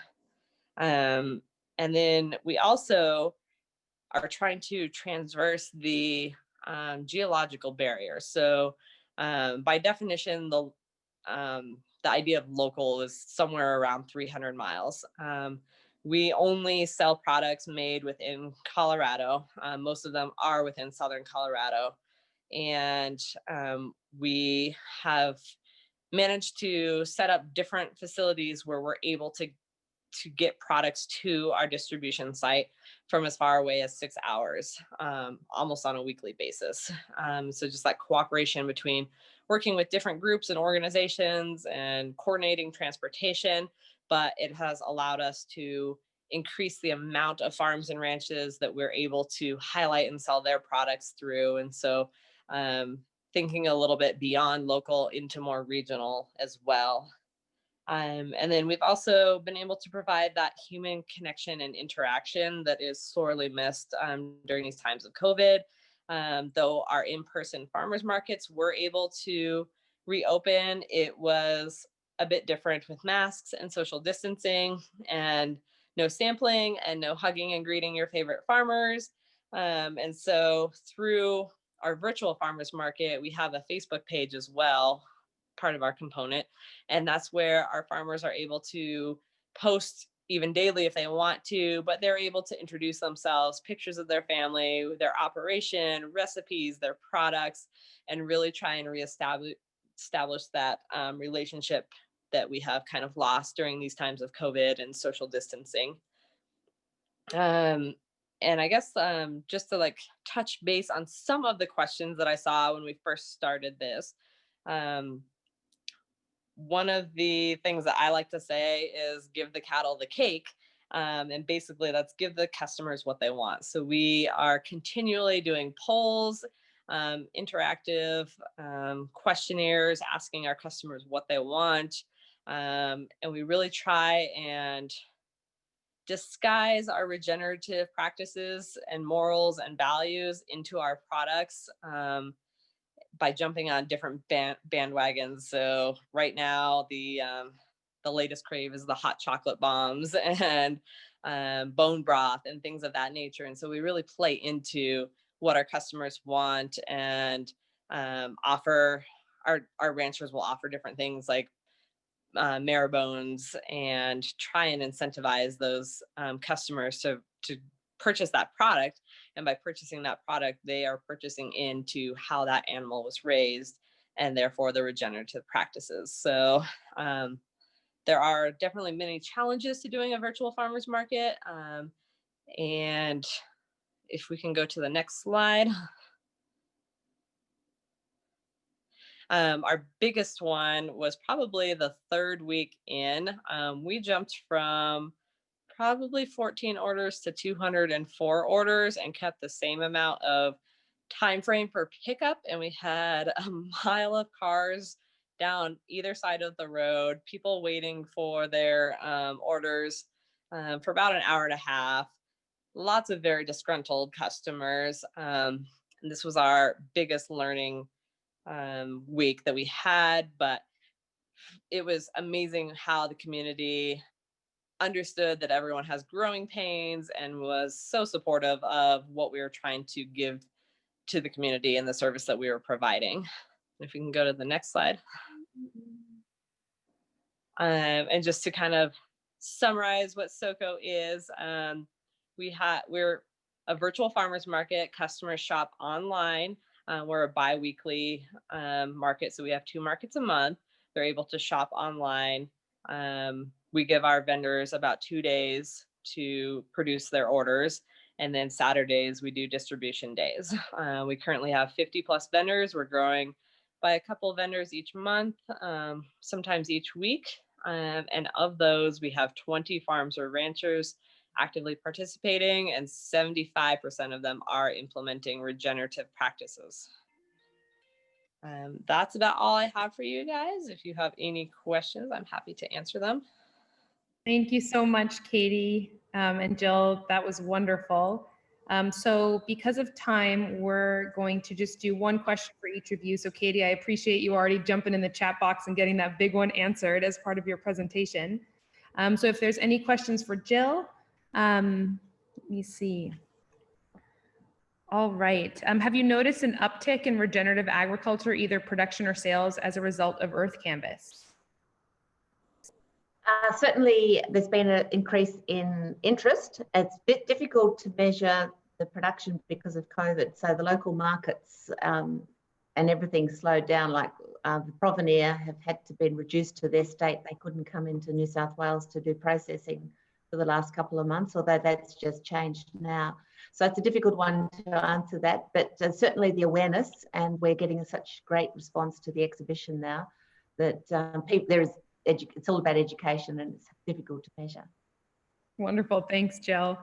And then we also are trying to transverse the geological barrier. So by definition, the idea of local is somewhere around 300 miles. We only sell products made within Colorado. Most of them are within Southern Colorado. And we have managed to set up different facilities where we're able to get products to our distribution site from as far away as 6 hours, almost on a weekly basis. So just that cooperation between working with different groups and organizations and coordinating transportation, but it has allowed us to increase the amount of farms and ranches that we're able to highlight and sell their products through. And so thinking a little bit beyond local into more regional as well. And then we've also been able to provide that human connection and interaction that is sorely missed during these times of COVID. Though our in-person farmers markets were able to reopen, it was a bit different with masks and social distancing and no sampling and no hugging and greeting your favorite farmers. And so through our virtual farmers market, we have a Facebook page as well, part of our component. And that's where our farmers are able to post even daily if they want to, but they're able to introduce themselves, pictures of their family, their operation, recipes, their products, and really try and reestablish that relationship that we have kind of lost during these times of COVID and social distancing. And I guess just to like touch base on some of the questions that I saw when we first started this, one of the things that I like to say is give the cattle the cake. And basically that's give the customers what they want. So we are continually doing polls, interactive questionnaires, asking our customers what they want. And we really try and disguise our regenerative practices and morals and values into our products by jumping on different bandwagons. So right now, the latest crave is the hot chocolate bombs and bone broth and things of that nature. And so we really play into what our customers want and offer. Our ranchers will offer different things like marrow bones and try and incentivize those customers to purchase that product. And by purchasing that product, they are purchasing into how that animal was raised and therefore the regenerative practices. So there are definitely many challenges to doing a virtual farmers market. And if we can go to the next slide. Our biggest one was probably the 3rd week in. We jumped from probably 14 orders to 204 orders and kept the same amount of time frame per pickup. And we had a mile of cars down either side of the road, people waiting for their orders for about an hour and a half. Lots of very disgruntled customers. And this was our biggest learning week that we had, but it was amazing how the community understood that everyone has growing pains and was so supportive of what we were trying to give to the community and the service that we were providing. If we can go to the next slide. And just to kind of summarize what SOCO is, we're a virtual farmers market. Customers shop online. We're a bi-weekly market, so we have 2 markets a month. They're able to shop online. We give our vendors about 2 days to produce their orders, and then Saturdays we do distribution days. We currently have 50 plus vendors. We're growing by a couple of vendors each month, sometimes each week. And of those, we have 20 farms or ranchers actively participating, and 75% of them are implementing regenerative practices. That's about all I have for you guys. If you have any questions, I'm happy to answer them. Thank you so much, Katie and Jill. That was wonderful. So because of time, we're going to just do one question for each of you. So Katie, I appreciate you already jumping in the chat box and getting that big one answered as part of your presentation. So if there's any questions for Jill, let me see. All right. Have you noticed an uptick in regenerative agriculture, either production or sales, as a result of Earth Canvas? Certainly, there's been an increase in interest. It's a bit difficult to measure the production because of COVID. So the local markets and everything slowed down. Like the Provenir have had to be reduced to their state. They couldn't come into New South Wales to do processing for the last couple of months, although that's just changed now. So it's a difficult one to answer that, but certainly the awareness, and we're getting such great response to the exhibition now that it's all about education, and it's difficult to measure. Wonderful. Thanks, Jill.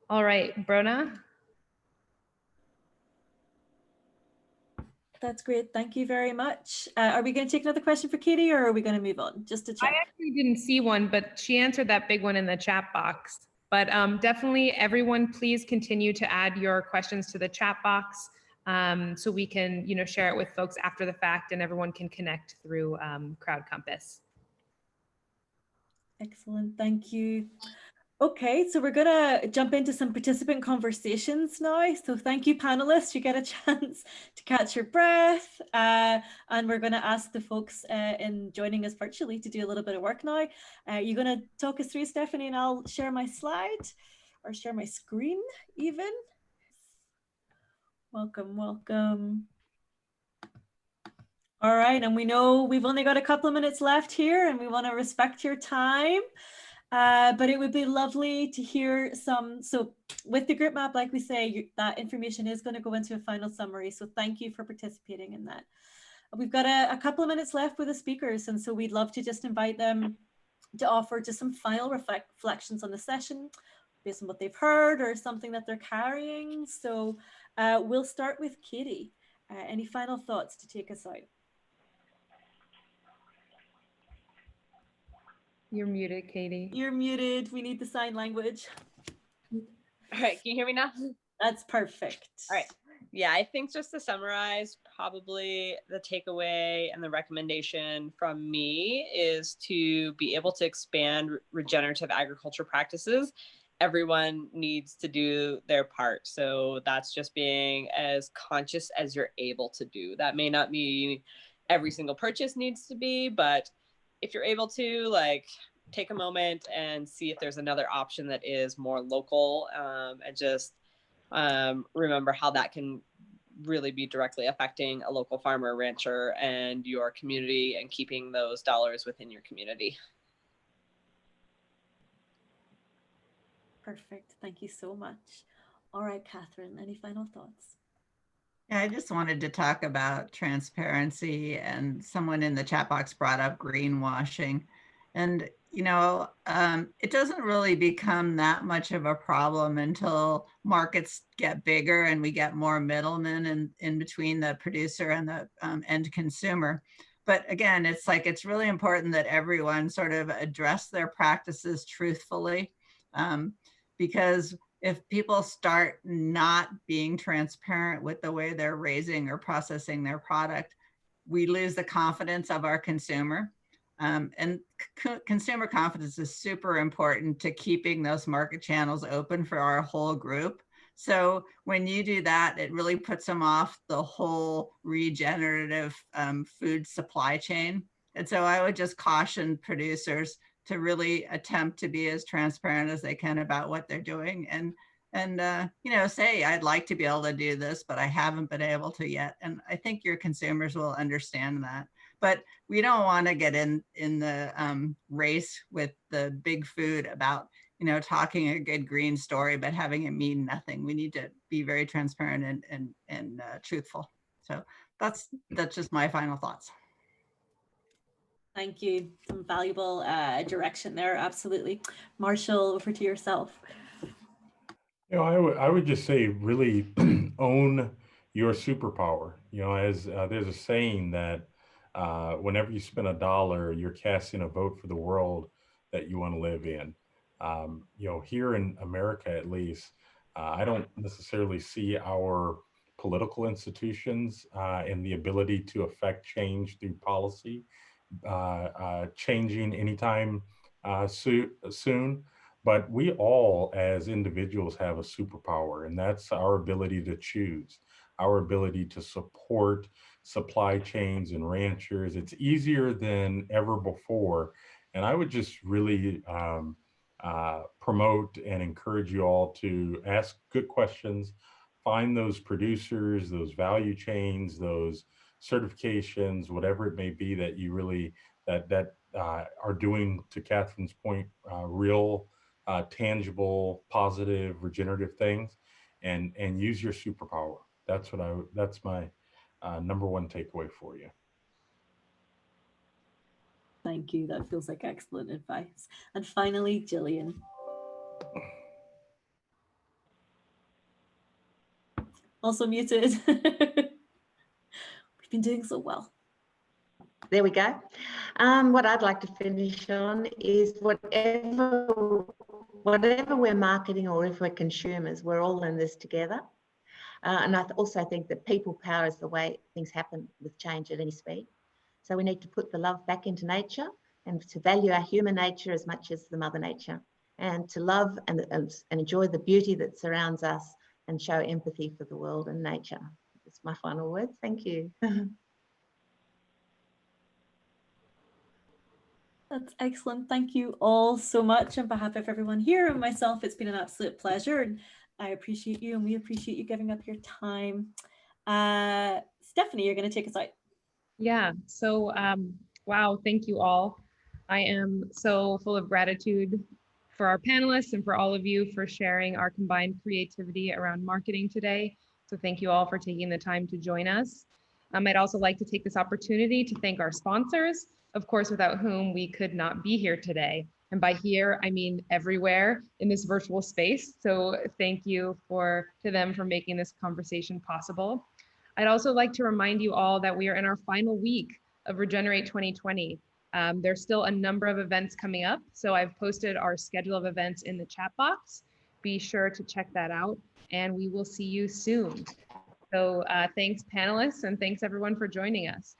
All right, Brona. That's great. Thank you very much. Are we going to take another question for Katie, or are we going to move on? Just to check. I actually didn't see one, but she answered that big one in the chat box. But definitely, everyone, please continue to add your questions to the chat box so we can, share it with folks after the fact, and everyone can connect through Crowd Compass. Excellent. Thank you. Okay, so we're going to jump into some participant conversations now. So thank you, panelists. You get a chance to catch your breath. And we're going to ask the folks in joining us virtually to do a little bit of work now. You're going to talk us through, Stephanie, and I'll share my slide or share my screen even. Welcome, welcome. All right, and we know we've only got a couple of minutes left here, and we want to respect your time. But it would be lovely to hear some. So with the group map, like we say, that information is going to go into a final summary. So thank you for participating in that. We've got a couple of minutes left with the speakers, and so we'd love to just invite them to offer just some final reflections on the session based on what they've heard or something that they're carrying. So we'll start with Katie. Any final thoughts to take us out? You're muted, Katie. You're muted. We need the sign language. All right, can you hear me now? That's perfect. All right. Yeah, I think just to summarize, probably the takeaway and the recommendation from me is to be able to expand regenerative agriculture practices. Everyone needs to do their part. So that's just being as conscious as you're able to do. That may not mean every single purchase needs to be, but if you're able to, take a moment and see if there's another option that is more local, and just remember how that can really be directly affecting a local farmer or rancher and your community, and keeping those dollars within your community. Perfect. Thank you so much. All right, Kathryn, any final thoughts? Yeah, I just wanted to talk about transparency, and someone in the chat box brought up greenwashing. And, it doesn't really become that much of a problem until markets get bigger and we get more middlemen in between the producer and the end consumer. But again, it's really important that everyone sort of address their practices truthfully, because if people start not being transparent with the way they're raising or processing their product, we lose the confidence of our consumer. And consumer confidence is super important to keeping those market channels open for our whole group. So when you do that, it really puts them off the whole regenerative food supply chain. And so I would just caution producers to really attempt to be as transparent as they can about what they're doing, and you know, say, I'd like to be able to do this, but I haven't been able to yet. And I think your consumers will understand that. But we don't want to get in the race with the big food about, you know, talking a good green story, but having it mean nothing. We need to be very transparent and truthful. So that's just my final thoughts. Thank you. Some valuable direction there. Absolutely. Marshall, over to yourself. You know, I would just say really own your superpower. You know, as there's a saying that whenever you spend $1, you're casting a vote for the world that you want to live in. You know, here in America, at least, I don't necessarily see our political institutions and the ability to affect change through policy changing anytime soon. But we all, as individuals, have a superpower, and that's our ability to choose, our ability to support supply chains and ranchers. It's easier than ever before. And I would just really promote and encourage you all to ask good questions, find those producers, those value chains, those certifications, whatever it may be that you really that are doing, to Kathryn's point, real tangible, positive, regenerative things, and use your superpower. That's my number one takeaway for you. Thank you. That feels like excellent advice. And finally, Gillian. Also muted. We've been doing so well. There we go. What I'd like to finish on is whatever we're marketing, or if we're consumers, we're all in this together. And I also think that people power is the way things happen with change at any speed. So we need to put the love back into nature, and to value our human nature as much as the mother nature, and to love and enjoy the beauty that surrounds us, and show empathy for the world and nature. That's my final words. Thank you. That's excellent. Thank you all so much on behalf of everyone here and myself. It's been an absolute pleasure, and I appreciate you, and we appreciate you giving up your time. Stephanie, you're going to take us out. Yeah, so wow, thank you all. I am so full of gratitude for our panelists and for all of you for sharing our combined creativity around marketing today. So thank you all for taking the time to join us. I'd also like to take this opportunity to thank our sponsors, of course, without whom we could not be here today. And by here, I mean everywhere in this virtual space. So thank you to them for making this conversation possible. I'd also like to remind you all that we are in our final week of Regenerate 2020. There's still a number of events coming up, so I've posted our schedule of events in the chat box. Be sure to check that out, and we will see you soon. So thanks, panelists, and thanks everyone for joining us.